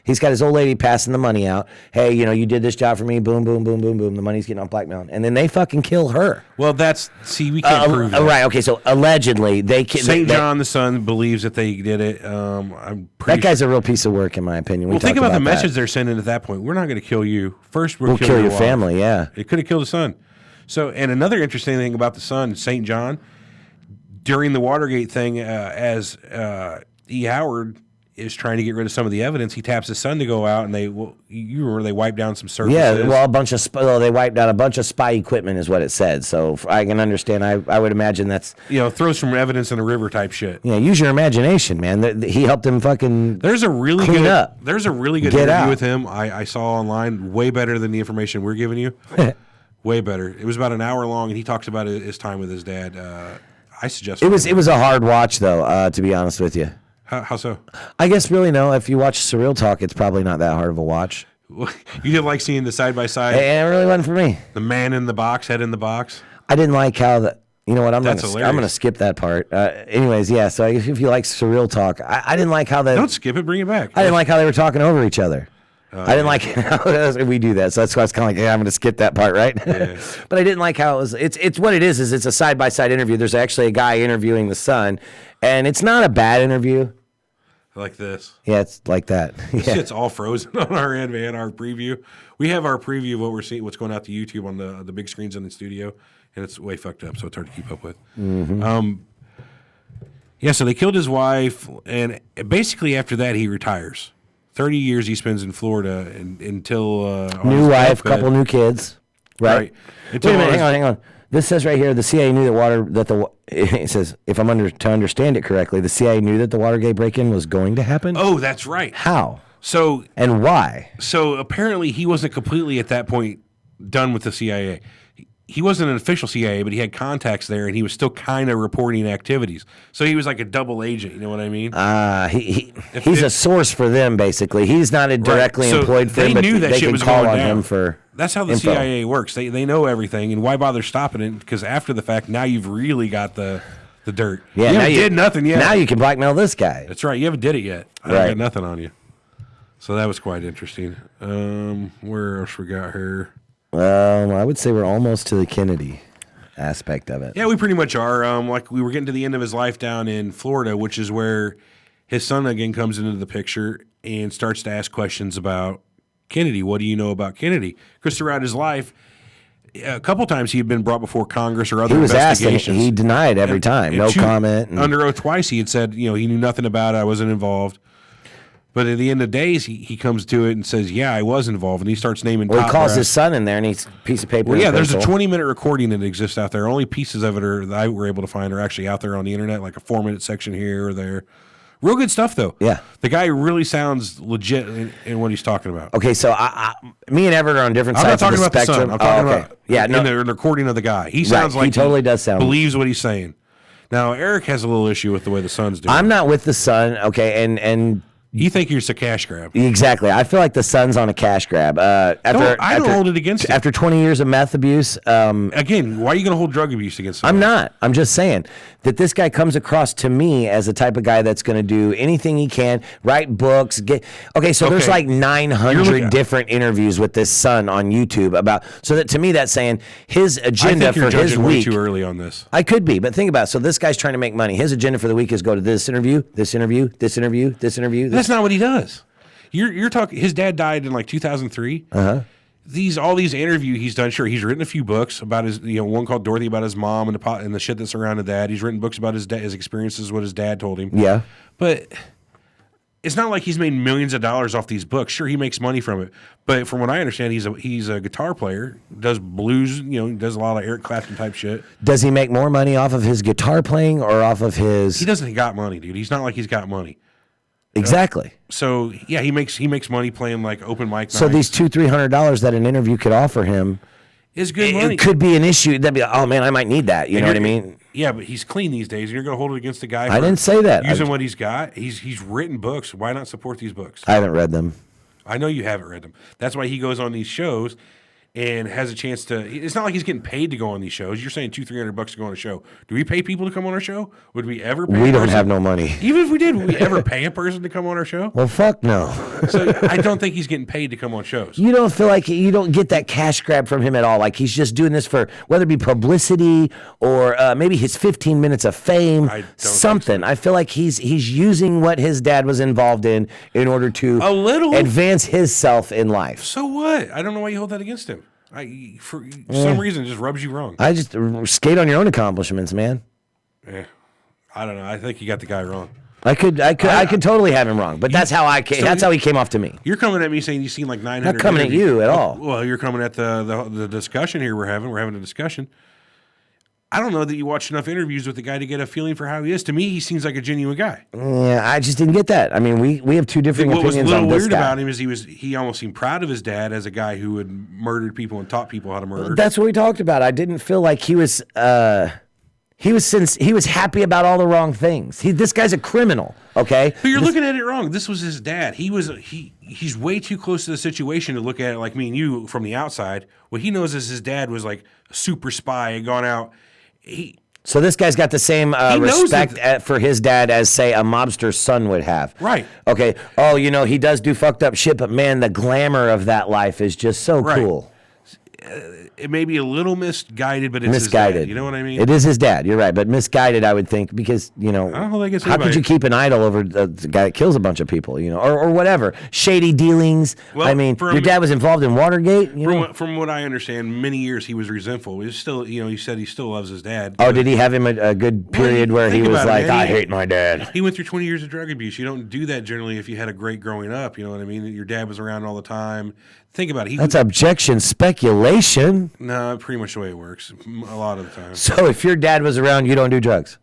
he's got his old lady passing the money out. Hey, you did this job for me. Boom, boom, boom, boom, boom. The money's getting off blackmail. And then they fucking kill her. Well, we can't prove that. Right, okay, so allegedly, they can... St. John, the son, believes that they did it. That guy's a real piece of work, in my opinion. Well, think about the message they're sending at that point. We're not going to kill you. First, we'll kill your family, yeah. It could have killed the son. So, and another interesting thing about the son, St. John, during the Watergate thing, as E. Howard is trying to get rid of some of the evidence, he taps his son to go out, and they wiped down some surfaces. Yeah, well, they wiped out a bunch of spy equipment, is what it said. So I can understand. I would imagine that's throw some evidence in the river type shit. Yeah, use your imagination, man. He helped him fucking. There's a really clean good up. There's a really good interview with him. I saw online, way better than the information we're giving you. Way better. It was about an hour long, and he talks about his time with his dad. I suggest it was a hard watch, though. To be honest with you. How so? I guess really no. If you watch Surreal Talk, it's probably not that hard of a watch. You didn't like seeing the side by side. It really wasn't for me. The man in the box, head in the box. I didn't like how you know what? I'm going to skip that part. Anyways, yeah. So if you like Surreal Talk, I didn't like how that. Don't skip it. Bring it back. I didn't like how they were talking over each other. I didn't like how we do that. So that's why I was kind of like, I'm going to skip that part, right? Yeah. But I didn't like how it was. It's what it is it's a side by side interview. There's actually a guy interviewing the son, and it's not a bad interview. Like this. Yeah, it's like that. This shit's all frozen on our end, man. Our preview. We have our preview of what we're seeing, what's going out to YouTube on the big screens in the studio, and it's way fucked up, so it's hard to keep up with. Mm-hmm. So they killed his wife, and basically after that he retires. 30 years he spends in Florida until new wife, couple new kids. Right. Wait a minute, hang on. This says right here, the CIA knew it says, if I'm to understand it correctly, the CIA knew that the Watergate break-in was going to happen? Oh, that's right. How? So and why? So apparently he wasn't completely at that point done with the CIA. He wasn't an official CIA, but he had contacts there, and he was still kind of reporting activities. So he was like a double agent. You know what I mean? He's a source for them, basically. He's not directly employed for them, but they can call on him for. That's how the CIA works. They know everything, and why bother stopping it? Because after the fact, now you've really got the dirt. Yeah, you haven't did nothing yet. Now you can blackmail this guy. That's right. You haven't did it yet. I got nothing on you. So that was quite interesting. Where else we got here? I would say we're almost to the Kennedy. aspect of it. Yeah, we pretty much are. Like we were getting to the end of his life down in Florida, which is where his son again comes into the picture and starts to ask questions about Kennedy. What do you know about Kennedy? Because throughout his life, a couple times he had been brought before Congress or other He was asked, and investigations. he denied every time. No comment. And Under oath twice, he had said, he knew nothing about it. I wasn't involved. But at the end of the days, he comes to it and says, yeah, I was involved. And he starts naming well, he top calls brass. his son in there, and he's a piece of paper. Well, and yeah, there's a pencil. 20-minute recording that exists out there. Only pieces of it that I were able to find are actually out there on the internet, like a 4-minute section here or there. Real good stuff, though. Yeah. The guy really sounds legit in what he's talking about. Okay, so me and Everett are on different I'm not sides of talking the about spectrum. the son. I'm talking about yeah, no, in the recording of the guy. He sounds like he totally does sound. believes what he's saying. Now, Eric has a little issue with the way the son's doing. I'm not with the son. Okay, and You think you're a cash grab. exactly. I feel like the son's on a cash grab. I don't hold it against him. After 20 years of meth abuse. Again, why are you going to hold drug abuse against him? I'm not. I'm just saying that this guy comes across to me as the type of guy that's going to do anything he can, write books. There's like 900 different interviews with this son on YouTube about. So that to me, that's saying his agenda I think you're for his judging way week. too early on this. I could be, but think about it. So this guy's trying to make money. His agenda for the week is go to this interview, this interview, this interview, this interview. That's not what he does. You're talking. His dad died in like 2003. All these interviews he's done. Sure, he's written a few books about his. One called Dorothy about his mom and the shit that surrounded that. He's written books about his experiences, what his dad told him. Yeah. But it's not like he's made millions of dollars off these books. Sure, he makes money from it. But from what I understand, he's a guitar player, does blues. Does a lot of Eric Clapton type shit. Does he make more money off of his guitar playing or off of his? He doesn't got money, dude. He's not like he's got money. Exactly. So yeah, he makes money playing like open mic. So nights. these $200-300 that an interview could offer him is good money. It could be an issue. That'd be like, oh man, I might need that. You know what I mean? Yeah, but he's clean these days. You're going to hold it against the guy. I didn't say that. Using what he's got. He's written books. Why not support these books? I haven't read them. I know you haven't read them. That's why he goes on these shows and has a chance to. It's not like he's getting paid to go on these shows. You're saying $200-300 to go on a show. Do we pay people to come on our show? Would we ever? Pay We a don't person? have no money. Even if we did, would we ever pay a person to come on our show? Well, fuck no. So I don't think he's getting paid to come on shows. You don't feel like you don't get that cash grab from him at all. Like he's just doing this for whether it be publicity or maybe his 15 minutes of fame, something. So. I feel like he's using what his dad was involved in order to advance his self in life. So what? I don't know why you hold that against him. For some reason, it just rubs you wrong. I just skate on your own accomplishments, man. Yeah, I don't know. I think you got the guy wrong. I could totally have him wrong, but that's how that's how he came off to me. You're coming at me saying you seen like 900. Not coming interviews. at you at all. Well, you're coming at the discussion here we're having. We're having a discussion. I don't know that you watched enough interviews with the guy to get a feeling for how he is. To me, he seems like a genuine guy. Yeah, I just didn't get that. I mean, we have two different opinions on this guy. What was a little weird about him is he almost seemed proud of his dad as a guy who had murdered people and taught people how to murder. That's what we talked about. I didn't feel like he was happy about all the wrong things. This guy's a criminal, okay? But you're looking at it wrong. This was his dad. He's way too close to the situation to look at it like me and you from the outside. What he knows is his dad was like a super spy, had gone out. So this guy's got the same respect for his dad as, say, a mobster's son would have. Right. Okay. Oh, he does do fucked up shit, but man, the glamour of that life is just so cool. It may be a little misguided, but it's misguided. His dad. You know what I mean? It is his dad. You're right, but misguided, I would think, because how could you keep an idol over the guy that kills a bunch of people, or whatever shady dealings? Well, I mean, your dad was involved in Watergate. From what I understand, many years he was resentful. He was still, he said he still loves his dad. Oh, did he have him a good period where he was like, I hate my dad? He went through 20 years of drug abuse. You don't do that generally if you had a great growing up. You know what I mean? Your dad was around all the time. Think about it. That's objection speculation. No, pretty much the way it works a lot of the time. So if your dad was around, you don't do drugs?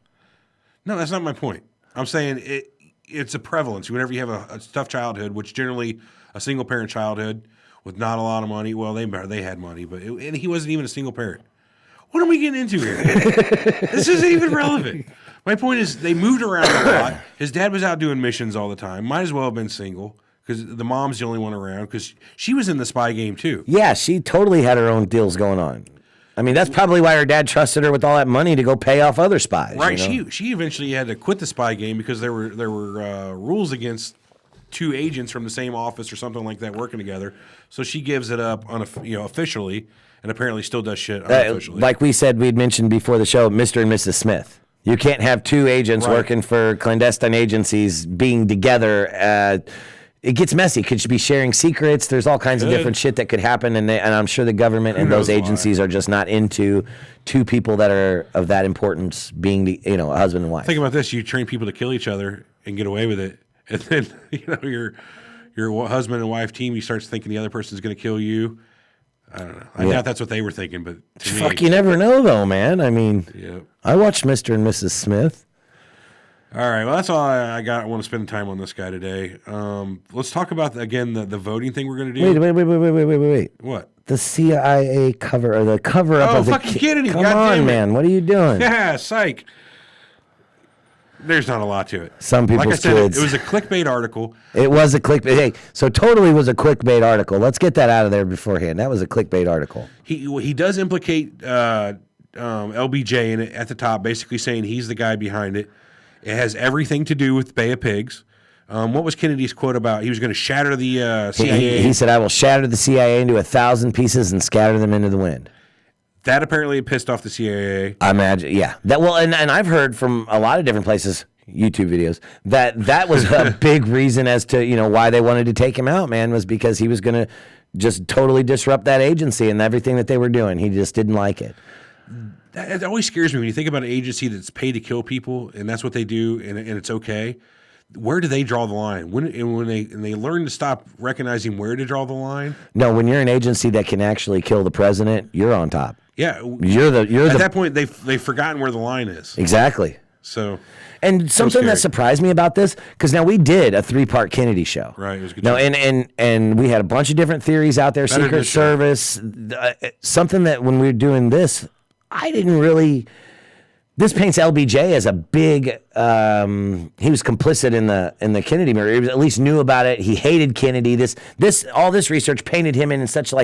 No, that's not my point. I'm saying it's a prevalence. Whenever you have a tough childhood, which generally a single-parent childhood with not a lot of money. Well, they had money, and he wasn't even a single parent. What are we getting into here? This isn't even relevant. My point is they moved around a lot. His dad was out doing missions all the time. Might as well have been single. Because the mom's the only one around, because she was in the spy game too. Yeah, she totally had her own deals going on. I mean, that's probably why her dad trusted her with all that money to go pay off other spies. Right. She eventually had to quit the spy game because there were rules against two agents from the same office or something like that working together. So she gives it up officially and apparently still does shit unofficially. Like we said, we'd mentioned before the show, Mr. and Mrs. Smith. You can't have two agents working for clandestine agencies being together. It gets messy. Could be sharing secrets. There's all kinds of different shit that could happen, and I'm sure the government and those agencies are just not into two people that are of that importance being, a husband and wife. Think about this: you train people to kill each other and get away with it, and then your husband and wife team, you start thinking the other person's going to kill you. I don't know. I doubt that's what they were thinking, but to me, you never know, though, man. I mean, I watched Mr. and Mrs. Smith. All right, well, that's all I got. I want to spend time on this guy today. Let's talk about, again, the voting thing we're going to do. Wait. What? The CIA cover, or the cover-up of the... fucking Kennedy. Come on, man. What are you doing? Yeah, psych. There's not a lot to it. Some people's like I said, kids. It was a clickbait article. It was a clickbait. Hey, so totally was a clickbait article. Let's get that out of there beforehand. That was a clickbait article. He does implicate LBJ in it at the top, basically saying he's the guy behind it. It has everything to do with Bay of Pigs. What was Kennedy's quote about? He was going to shatter the CIA. He said, "I will shatter the CIA into 1,000 pieces and scatter them into the wind." That apparently pissed off the CIA. I imagine, yeah. And I've heard from a lot of different places, YouTube videos, that was a big reason as to why they wanted to take him out. Man, was because he was going to just totally disrupt that agency and everything that they were doing. He just didn't like it. That always scares me when you think about an agency that's paid to kill people, and that's what they do, and it's okay. Where do they draw the line? When they learn to stop recognizing where to draw the line? No, when you're an agency that can actually kill the president, you're on top. Yeah, you're at that point they've forgotten where the line is. Exactly. So, and something that surprised me about this, because now we did a 3-part Kennedy show, right? It was good. No, and we had a bunch of different theories out there. Secret Service, something that when we were doing this, I didn't really. This paints LBJ as a big. He was complicit in the Kennedy murder. He at least knew about it. He hated Kennedy. All this research painted him in such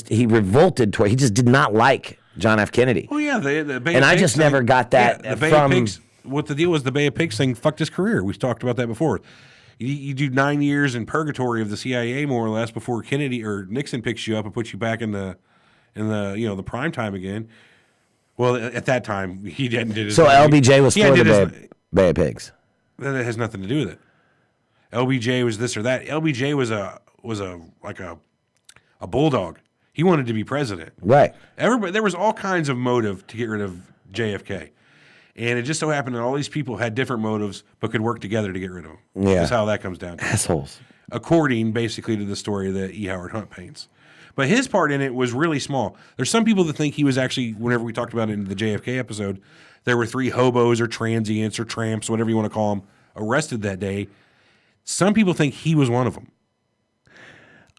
he revolted toward. He just did not like John F. Kennedy. Oh yeah, the Bay and of I Pigs just thing, never got that the Bay from. Of Pigs, what the deal was, the Bay of Pigs thing fucked his career. We've talked about that before. You do 9 years in purgatory of the CIA more or less before Kennedy or Nixon picks you up and puts you back in the the prime time again. Well, at that time, he didn't do it. So LBJ was for the Bay of Pigs. That has nothing to do with it. LBJ was this or that. LBJ was a bulldog. He wanted to be president. Right. There was all kinds of motive to get rid of JFK. And it just so happened that all these people had different motives but could work together to get rid of him. Yeah. That's how that comes down to. Assholes. According, basically, to the story that E. Howard Hunt paints. But his part in it was really small. There's some people that think he was actually, whenever we talked about it in the JFK episode, there were 3 hobos or transients or tramps, whatever you want to call them, arrested that day. Some people think he was one of them.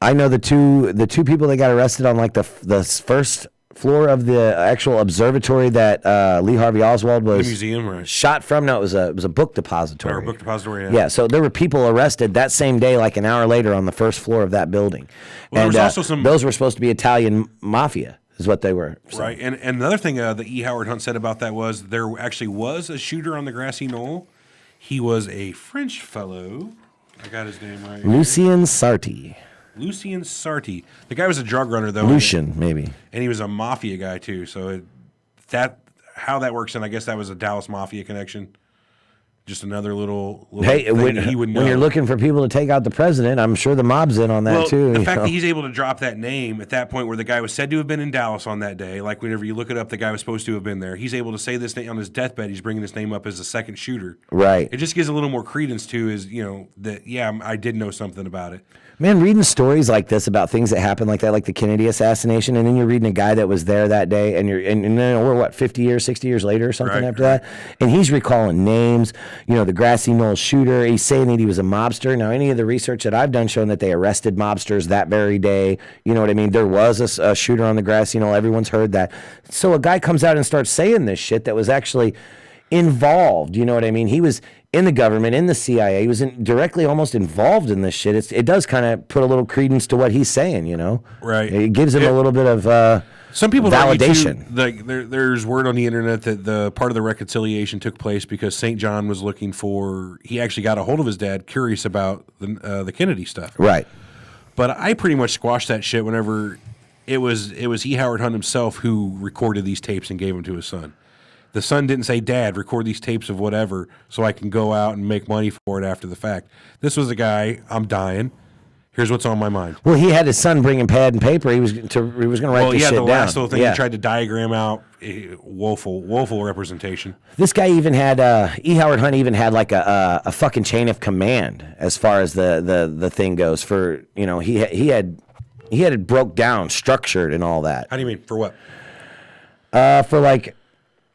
I know the two people that got arrested on the first floor of the actual observatory that Lee Harvey Oswald was the museum, right? Shot from. No, it was a book depository. Or a book depository. Yeah. Yeah. So there were people arrested that same day, like an hour later, on the first floor of that building. Well, and there was also those were supposed to be Italian mafia, is what they were. So. Right. And another thing that E. Howard Hunt said about that was there actually was a shooter on the grassy knoll. He was a French fellow. I got his name right. Lucien Sarti. Lucien Sarti. The guy was a drug runner, though. Lucien, maybe. And he was a mafia guy, too. So how that works, and I guess that was a Dallas mafia connection. Just another little hey, thing that he would know. When you're looking for people to take out the president, I'm sure the mob's in on that, too. The fact that he's able to drop that name at that point where the guy was said to have been in Dallas on that day, like whenever you look it up, the guy was supposed to have been there. He's able to say this name on his deathbed. He's bringing this name up as a second shooter. Right. It just gives a little more credence to his, that, I did know something about it. Man, reading stories like this about things that happened like that, like the Kennedy assassination, and then you're reading a guy that was there that day, and we're 50 years, 60 years later or something after that, and he's recalling names, the grassy knoll shooter, he's saying that he was a mobster. Now, any of the research that I've done shown that they arrested mobsters that very day, you know what I mean? There was a shooter on the grassy knoll, everyone's heard that. So a guy comes out and starts saying this shit that was actually involved, you know what I mean? He was in the government, in the CIA. He was directly almost involved in this shit. It does kind of put a little credence to what he's saying, Right. It gives him a little bit of some people validation. There's word on the internet that the part of the reconciliation took place because St. John was looking for. He actually got a hold of his dad, curious about the Kennedy stuff. Right. But I pretty much squashed that shit whenever it was E. Howard Hunt himself who recorded these tapes and gave them to his son. The son didn't say, "Dad, record these tapes of whatever so I can go out and make money for it after the fact." This was a guy, I'm dying. Here's what's on my mind. Well, he had his son bring him pad and paper. He was going to write this shit down. The last little thing he tried to diagram out woeful representation. This guy even had E. Howard Hunt even had like a fucking chain of command as far as the thing goes. For he had it broke down, structured, and all that. How do you mean? For what? For like.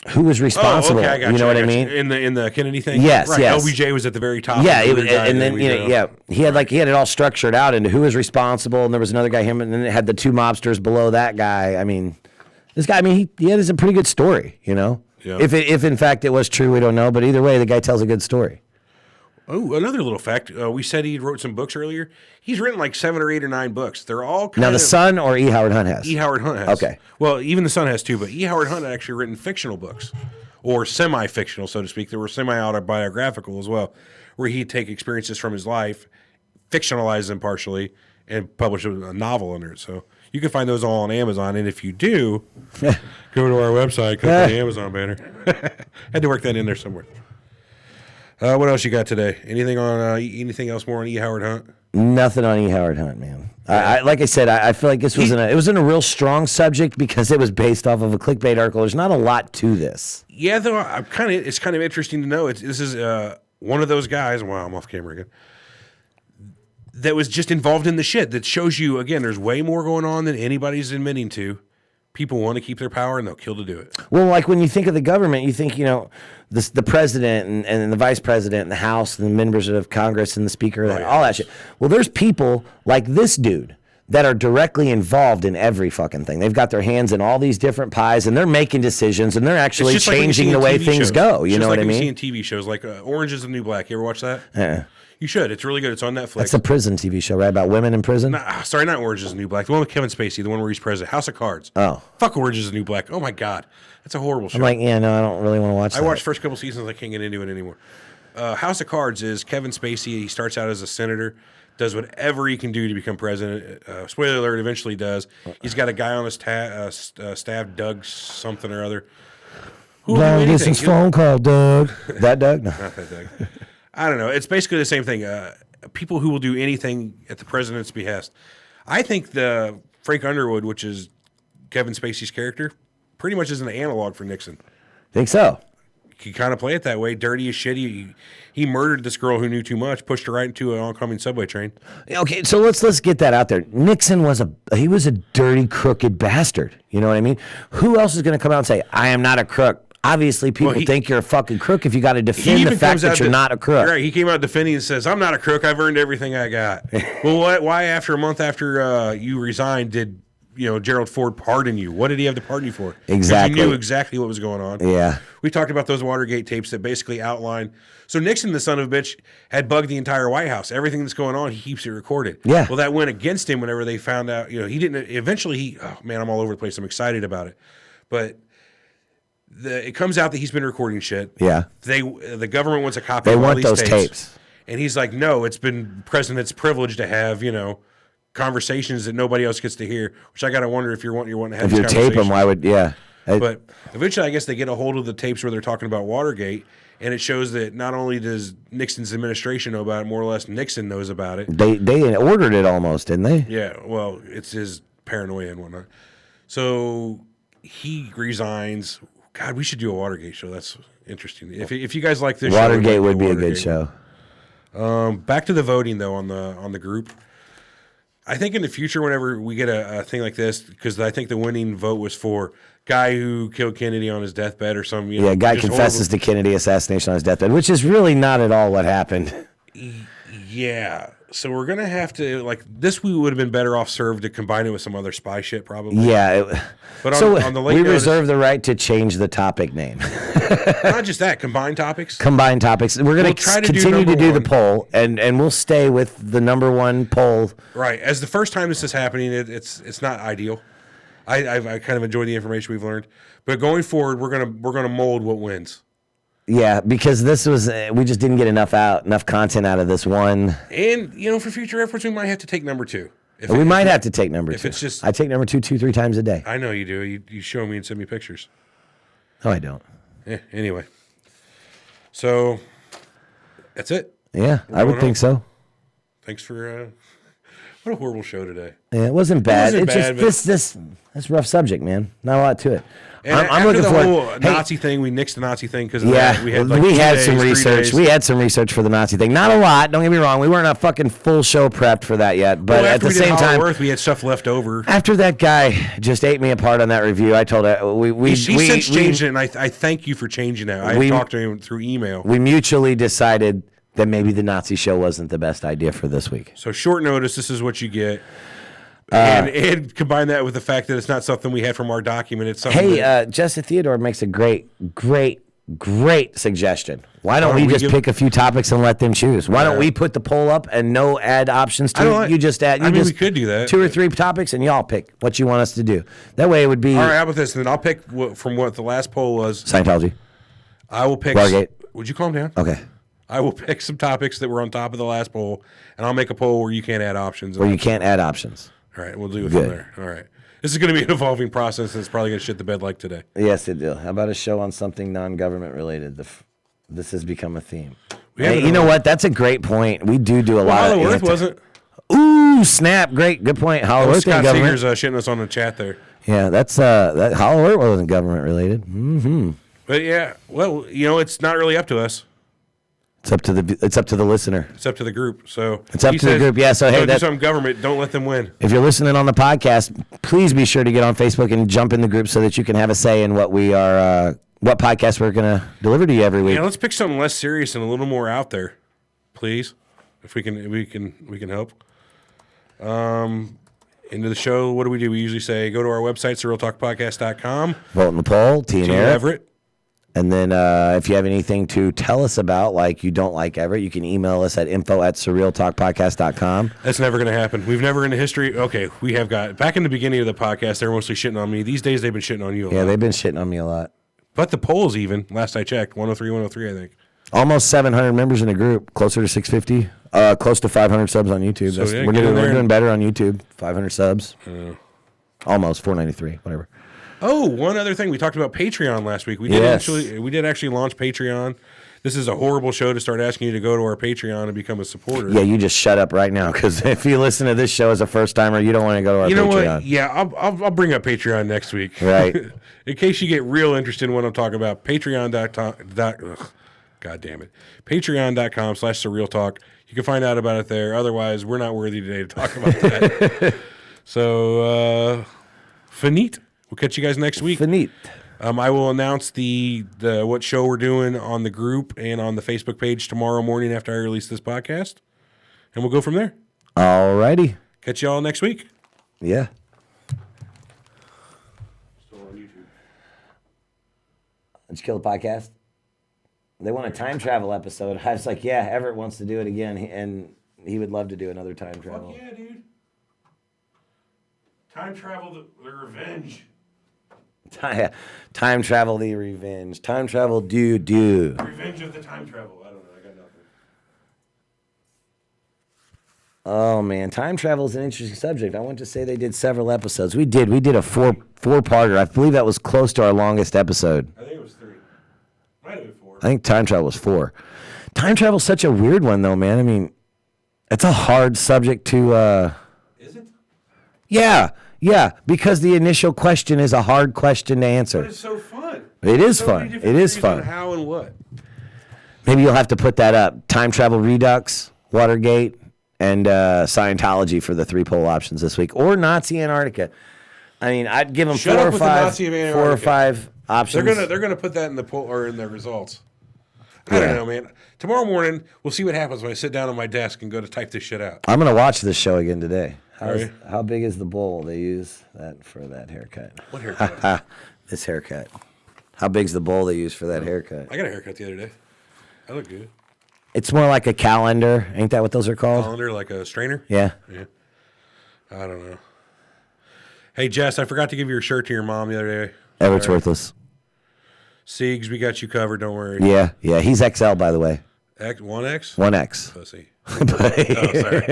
Who was responsible? I got you know what I mean? In the Kennedy thing. Yes, right. yes. LBJ was at the very top. Yeah, and then he had it all structured out into who was responsible, and there was another guy, him, and then it had the two mobsters below that guy. I mean, this guy. I mean, he had a pretty good story. Yeah. If in fact it was true, we don't know. But either way, the guy tells a good story. Oh, another little fact. We said he wrote some books earlier. He's written like 7 or 8 or 9 books. They're all now the son or E. Howard Hunt has. E. Howard Hunt has. Okay. Well, even the son has too, but E. Howard Hunt had actually written fictional books, or semi-fictional, so to speak. They were semi-autobiographical as well, where he'd take experiences from his life, fictionalize them partially, and publish a novel under it. So you can find those all on Amazon. And if you do, go to our website, click on the Amazon banner. Had to work that in there somewhere. What else you got today? Anything else more on E. Howard Hunt? Nothing on E. Howard Hunt, man. I like I said, I feel like this was it was in a real strong subject because it was based off of a clickbait article. There's not a lot to this. Yeah, though it's kind of interesting to know. This is one of those guys. Wow, I'm off camera again. That was just involved in the shit. That shows you again. There's way more going on than anybody's admitting to. People want to keep their power, and they'll kill to do it. Well, like when you think of the government, you think, the president and the vice president and the House and the members of Congress and the speaker, all that shit. Well, there's people like this dude that are directly involved in every fucking thing. They've got their hands in all these different pies, and they're making decisions, and they're actually changing the way things go. You know what I mean? You see in TV shows like Orange is the New Black. You ever watch that? Yeah. You should. It's really good. It's on Netflix. That's a prison TV show, right? About women in prison? Sorry, not Orange is the New Black. The one with Kevin Spacey, the one where he's president. House of Cards. Oh. Fuck Orange is the New Black. Oh, my God. That's a horrible show. I'm like, no, I don't really want to watch that. I watched the first couple seasons. I can't get into it anymore. House of Cards is Kevin Spacey. He starts out as a senator, does whatever he can do to become president. Spoiler alert, eventually does. He's got a guy on his staff, Doug something or other. Doug, this is phone call, Doug. That Doug? No. Not that Doug. I don't know. It's basically the same thing. People who will do anything at the president's behest. I think the Frank Underwood, which is Kevin Spacey's character, pretty much is an analog for Nixon. Think so? He kind of play it that way. Dirty as shit. He murdered this girl who knew too much, pushed her right into an oncoming subway train. Okay, so let's get that out there. Nixon was a dirty, crooked bastard. You know what I mean? Who else is going to come out and say, I am not a crook? Obviously, people think you're a fucking crook if you got to defend the fact that you're not a crook. Right. He came out defending and says, I'm not a crook. I've earned everything I got. Well, why after a month after you resigned did Gerald Ford pardon you? What did he have to pardon you for? Exactly. He knew exactly what was going on. Yeah. We talked about those Watergate tapes that basically outline. So Nixon, the son of a bitch, had bugged the entire White House. Everything that's going on, he keeps it recorded. Yeah. Well, that went against him whenever they found out. He didn't. Eventually, I'm all over the place. I'm excited about it. But it comes out that he's been recording shit. Yeah. The government wants a copy of all want these those tapes. And he's like, no, it's been president's privilege to have, conversations that nobody else gets to hear, which I got to wonder if you're wanting to have if these you tape them, why would, yeah. But eventually I guess they get a hold of the tapes where they're talking about Watergate, and it shows that not only does Nixon's administration know about it, more or less Nixon knows about it. They ordered it almost, didn't they? Yeah, well, it's his paranoia and whatnot. So he resigns. God, we should do a Watergate show. That's interesting. If you guys like this Watergate would be a good show. Back to the voting though on the group. I think in the future, whenever we get a thing like this, because I think the winning vote was for guy who killed Kennedy on his deathbed or something. Guy confesses to Kennedy assassination on his deathbed, which is really not at all what happened. Yeah. So we're going to have to, we would have been better off served to combine it with some other spy shit probably. Yeah. But on the late we notice, reserve the right to change the topic name. Not just that, combine topics. Combine topics. We're going to continue to do the poll, and we'll stay with the number one poll. Right. As the first time this is happening, it's not ideal. I kind of enjoy the information we've learned. But going forward, we're gonna mold what wins. Yeah, because this was we just didn't get enough content out of this one. And for future efforts, we might have to take number 2. We might have to take number 2. If it's just, I take number 2, 3 times a day. I know you do. You show me and send me pictures. No, I don't. Yeah. Anyway, so that's it. Yeah, I would think so. Thanks for. What a horrible show today. Yeah, it wasn't bad. wasn't It's bad, just that's a rough subject, man. Not a lot to it. And I'm looking the for whole Nazi thing. We nixed the Nazi thing because Yeah, we had some research. We had some research for the Nazi thing. Not a lot. Don't get me wrong. We weren't a fucking full show prepped for that yet. But at the same time, we had stuff left over. After that guy just ate me apart on that review, I told her He since changed it, and I thank you for changing that. I talked to him through email. We mutually decided that maybe the Nazi show wasn't the best idea for this week. So short notice. This is what you get. And combine that with the fact that it's not something we had from our document. It's something. Hey, Jessica Theodore makes a great suggestion. Why don't we just pick a few topics and let them choose? Why don't we put the poll up and no add options to it? You just add. We could do that. 2 or 3 topics, and y'all pick what you want us to do. That way, it would be. All right, how about this? And then I'll pick from what the last poll was. Scientology. I will pick. Watergate. Would you calm down? Okay. I will pick some topics that were on top of the last poll, and I'll make a poll where you can't add options. Where you can't add options. All right, we'll do it from there. All right. This is going to be an evolving process, and it's probably going to shit the bed like today. Yes, it will. How about a show on something non-government related? This has become a theme. Hey, you know what? That's a great point. We do a lot of Hollow Earth, wasn't? Ooh, snap! Good point. Hollow Earth Scott ain't government. Seeger's shitting us on the chat there. Yeah, that's that Hollow Earth wasn't government related. Mm-hmm. But yeah, well, it's not really up to us. It's up to the listener. It's up to the group. So it's up to the group. Yeah. So hey, do some government. Don't let them win. If you're listening on the podcast, please be sure to get on Facebook and jump in the group so that you can have a say in what we are, what podcast we're gonna deliver to you every week. Yeah, let's pick something less serious and a little more out there, please. If we can help. Into the show. What do? We usually say go to our website surrealtalkpodcast.com. Vote in the poll. Team Everett. And then if you have anything to tell us about, like you don't like Everett, you can email us at info@surrealtalkpodcast.com. That's never going to happen. We've never in the history. Okay, we have got. Back in the beginning of the podcast, they were mostly shitting on me. These days, they've been shitting on you a lot. Yeah, they've been shitting on me a lot. But the polls even, last I checked, 103, I think. Almost 700 members in the group, closer to 650, close to 500 subs on YouTube. So, yeah, we're doing better on YouTube, 500 subs. Almost 493, whatever. Oh, one other thing. We talked about Patreon last week. We did actually launch Patreon. This is a horrible show to start asking you to go to our Patreon and become a supporter. Yeah, you just shut up right now, because if you listen to this show as a first timer, you don't want to go to our Patreon. You know what? Yeah, I'll bring up Patreon next week. Right. In case you get real interested in what I'm talking about, God damn it. Patreon.com/Surreal Talk. You can find out about it there. Otherwise, we're not worthy today to talk about that. So, finite. We'll catch you guys next week. Finite. I will announce the what show we're doing on the group and on the Facebook page tomorrow morning after I release this podcast. And we'll go from there. All righty. Catch y'all next week. Yeah. Still on YouTube. Did you kill the podcast? They want a time travel episode. I was like, yeah, Everett wants to do it again, and he would love to do another time travel. Fuck yeah, dude. Time travel, the revenge. Time travel, the revenge. Time travel, do. Revenge of the time travel. I don't know. I got nothing. Oh man, time travel is an interesting subject. I want to say they did several episodes. We did a four-parter. I believe that was close to our longest episode. I think it was 3. Might have been 4. I think time travel was 4. Time travel is such a weird one, though, man. I mean, it's a hard subject to. Is it? Yeah, because the initial question is a hard question to answer. But it's so fun. It is fun. It is fun. How and what? Maybe you'll have to put that up. Time travel redux, Watergate, and Scientology for the 3 poll options this week, or Nazi Antarctica. I mean, I'd give them 4 or 5 options. They're gonna put that in the poll or in the results. I don't know, man. Tomorrow morning, we'll see what happens when I sit down on my desk and go to type this shit out. I'm gonna watch this show again today. How big is the bowl they use that for that haircut? What haircut? This haircut. How big's the bowl they use for that haircut? I got a haircut the other day. I look good. It's more like a calendar. Ain't that what those are called? Calendar, like a strainer? Yeah. I don't know. Hey, Jess, I forgot to give your shirt to your mom the other day. Everett's worthless. Siegs, we got you covered. Don't worry. Yeah. He's XL, by the way. 1X? 1X. Pussy. Oh, sorry.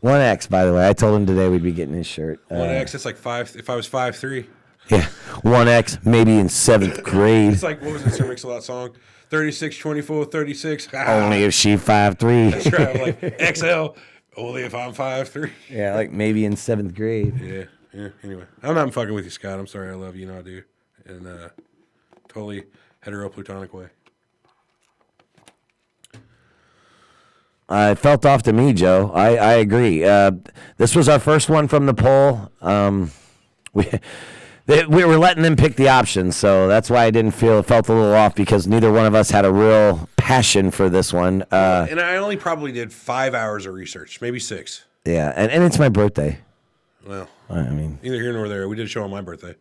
1X, by the way. I told him today we'd be getting his shirt. 1X, that's like 5. If I was 5'3". Yeah, 1X, maybe in 7th grade. It's like, what was the Sir Mix-a-Lot song? 36, 24, 36. Only if she 5'3". That's right. I'm like, XL, only if I'm 5'3". Yeah, like maybe in 7th grade. Yeah. Anyway, I'm not fucking with you, Scott. I'm sorry. I love you. You know I do. And totally hetero platonic way. It felt off to me, Joe. I agree. This was our first one from the poll. We were letting them pick the options, so that's why I didn't feel it felt a little off because neither one of us had a real passion for this one. And I only probably did 5 hours of research, maybe 6. Yeah, and it's my birthday. Well, I mean, neither here nor there. We did a show on my birthday.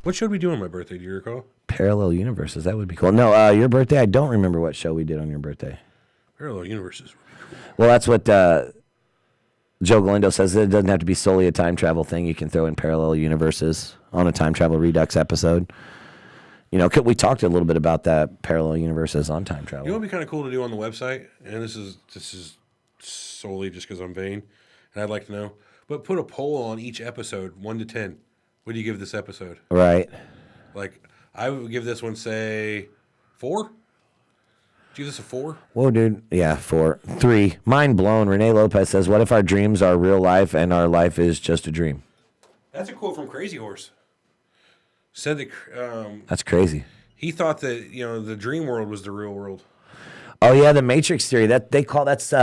What show did we do on my birthday? Do you recall? Parallel Universes. That would be cool. No, your birthday. I don't remember what show we did on your birthday. Parallel Universes would be cool. Well, that's what Joe Galindo says. It doesn't have to be solely a time travel thing. You can throw in parallel universes on a time travel redux episode. You know, we talked a little bit about that parallel universes on time travel. You know what would be kind of cool to do on the website? And this is solely just because I'm vain, and I'd like to know. But put a poll on each episode, 1 to 10. What do you give this episode? Right. Like, I would give this one, say, 4? Do you give this a 4? Whoa, dude. Yeah, 4. 3. Mind blown. Renee Lopez says, what if our dreams are real life and our life is just a dream? That's a quote from Crazy Horse. Said that That's crazy. he thought that, the dream world was the real world. Oh, yeah, the Matrix theory. That's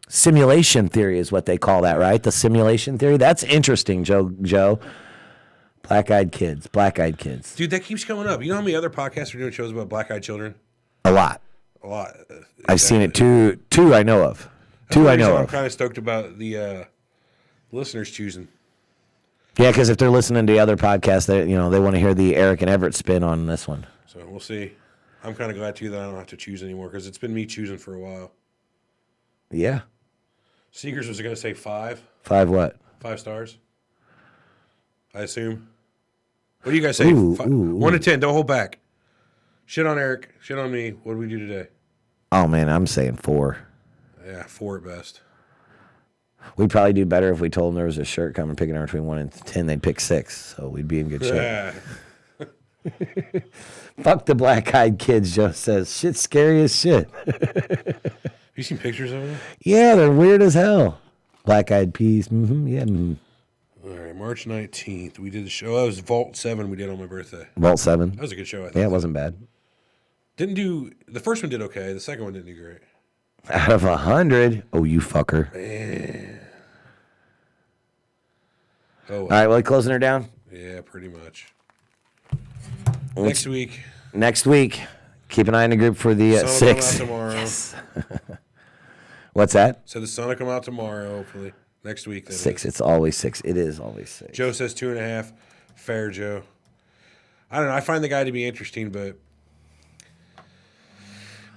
simulation theory is what they call that, right? The simulation theory. That's interesting, Joe. Black-eyed kids. Dude, that keeps coming up. You know how many other podcasts are doing shows about black-eyed children? A lot. A lot. I've seen it. Two I know of. I'm kind of stoked about the listeners choosing. Yeah, because if they're listening to the other podcasts, they want to hear the Eric and Everett spin on this one. So we'll see. I'm kind of glad too that I don't have to choose anymore because it's been me choosing for a while. Yeah. Seekers was going to say 5. 5 what? 5 stars. I assume. What do you guys say? Ooh, 1 to 10. Don't hold back. Shit on Eric. Shit on me. What do we do today? Oh man, I'm saying 4. Yeah, 4 at best. We'd probably do better if we told them there was a shirt coming picking out between 1 and 10. They'd pick 6, so we'd be in good shape. Yeah. Fuck the black-eyed kids, Joe says. Shit's scary as shit. Have you seen pictures of them? Yeah, they're weird as hell. Black-eyed peas. Mm-hmm. Yeah. Mm-hmm. All right, March 19th. We did the show. That was Vault 7 we did on my birthday. Vault 7. That was a good show, I think. Yeah, it wasn't bad. The first one did okay. The second one didn't do great. Out of 100. Oh, you fucker. Man. Oh, well. All right, well, closing her down? Yeah, pretty much. Let's- Next week. Next week, keep an eye on the group for the Sun will 6. come out tomorrow. Yes. What's that? So the sun will come out tomorrow, hopefully. Next week. That 6. is. It's always 6. It is always 6. Joe says 2.5. Fair, Joe. I don't know. I find the guy to be interesting, but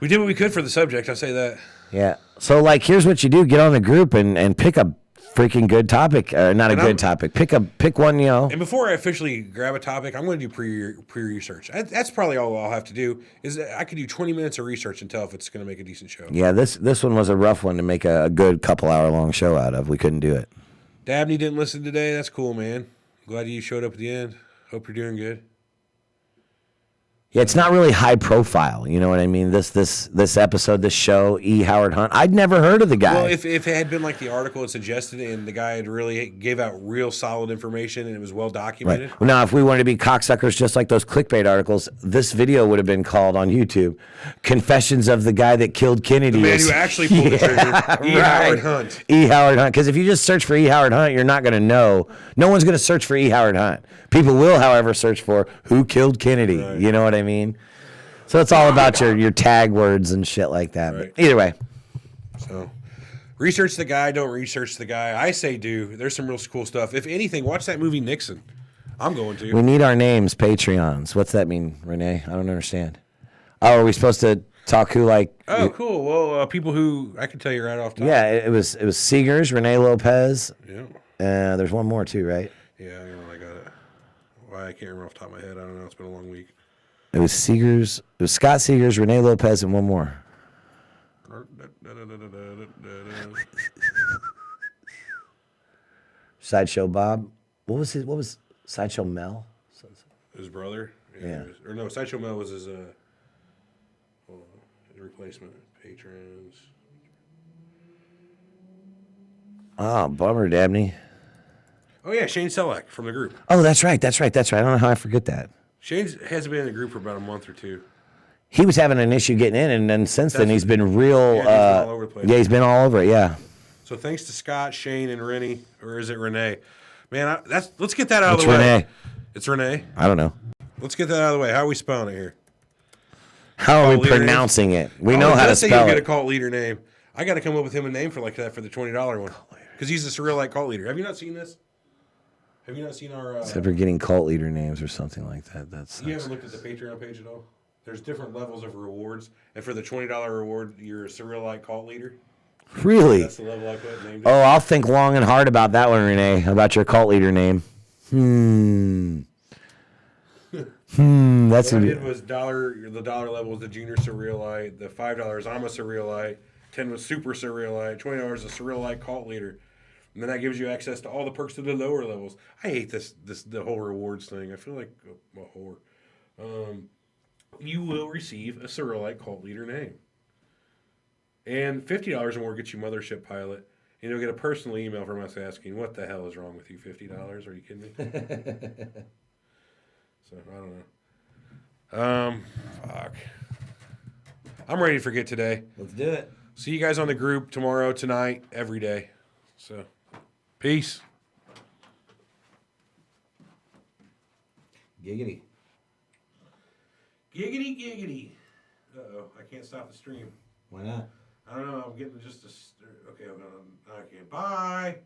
we did what we could for the subject. I'll say that. Yeah. So, here's what you do. Get on the group and pick a freaking good topic. Not a good topic. Pick one, And before I officially grab a topic, I'm going to do pre-research. That's probably all I'll have to do. Is I could do 20 minutes of research and tell if it's going to make a decent show. Yeah, this one was a rough one to make a good couple hour long show out of. We couldn't do it. Dabney didn't listen today. That's cool, man. Glad you showed up at the end. Hope you're doing good. Yeah, it's not really high profile. You know what I mean? This episode, this show, E. Howard Hunt. I'd never heard of the guy. Well, if it had been like the article it suggested and the guy had really gave out real solid information and it was well documented. Right. Now, if we wanted to be cocksuckers just like those clickbait articles, this video would have been called on YouTube, Confessions of the Guy That Killed Kennedy. The man who actually pulled the trigger, E. Howard Hunt. E. Howard Hunt. Because if you just search for E. Howard Hunt, you're not going to know. No one's going to search for E. Howard Hunt. People will, however, search for who killed Kennedy. Right. You know what I mean? So it's all about your tag words and shit like that. Right. But either way. So research the guy, don't research the guy. I say do. There's some real cool stuff. If anything, watch that movie Nixon. I'm going to. We need our names, Patreons. What's that mean, Renee? I don't understand. Oh, are we supposed to talk who Oh, cool. Well, people who I can tell you right off top. Yeah, it was Seegers, Renee Lopez. Yeah. There's one more too, right? Yeah, I got it. Why I can't remember off the top of my head. I don't know. It's been a long week. It was Seegers. It was Scott Seegers, Renee Lopez, and one more. Sideshow Bob. What was Sideshow Mel? His brother. Yeah. Or no, Sideshow Mel was his replacement. Patrons. Oh, bummer, Dabney. Oh yeah, Shane Selleck from the group. Oh, that's right. I don't know how I forget that. Shane hasn't been in the group for about a month or two. He was having an issue getting in, and then since then he's been real. Yeah, he's been all over the place. Yeah, he's been all over it. Yeah. So thanks to Scott, Shane, and Rennie, or is it Renee? Man, let's get that out of It's the way. Renee. It's Renee. I don't know. Let's get that out of the way. How are we spelling it here? How are we leader pronouncing it? We Oh, know how to let's say spell you get a it. cult leader name. I got to come up with him a name for like that for the $20 one because he's a Surreal Light cult leader. Have you not seen this? Have you not seen our? Except for getting cult leader names or something like that. That's You haven't looked at the Patreon page at all? There's different levels of rewards, and for the $20 reward, you're a Surreal Light cult leader. really. That's the level I put named. Oh, I'll think long and hard about that one, Renee. About your cult leader name. That's What I gonna did be. was the dollar level was the junior Surreal Light, the $5 I'm a Surreal Light, 10 was super Surreal Light, $20 a Surreal Light cult leader, and then that gives you access to all the perks to the lower levels. I hate the whole rewards thing. I feel like a whore. You will receive a Surreal Light cult leader name, and $50 or more gets you Mothership Pilot, and you'll get a personal email from us asking, "What the hell is wrong with you? $50? Are you kidding me?" So I don't know. Fuck. I'm ready to forget today. Let's do it. See you guys on the group tomorrow, tonight, every day. So, peace. Giggity. Giggity, giggity. Uh-oh, I can't stop the stream. Why not? I don't know. I'm getting just a... Okay, okay, bye.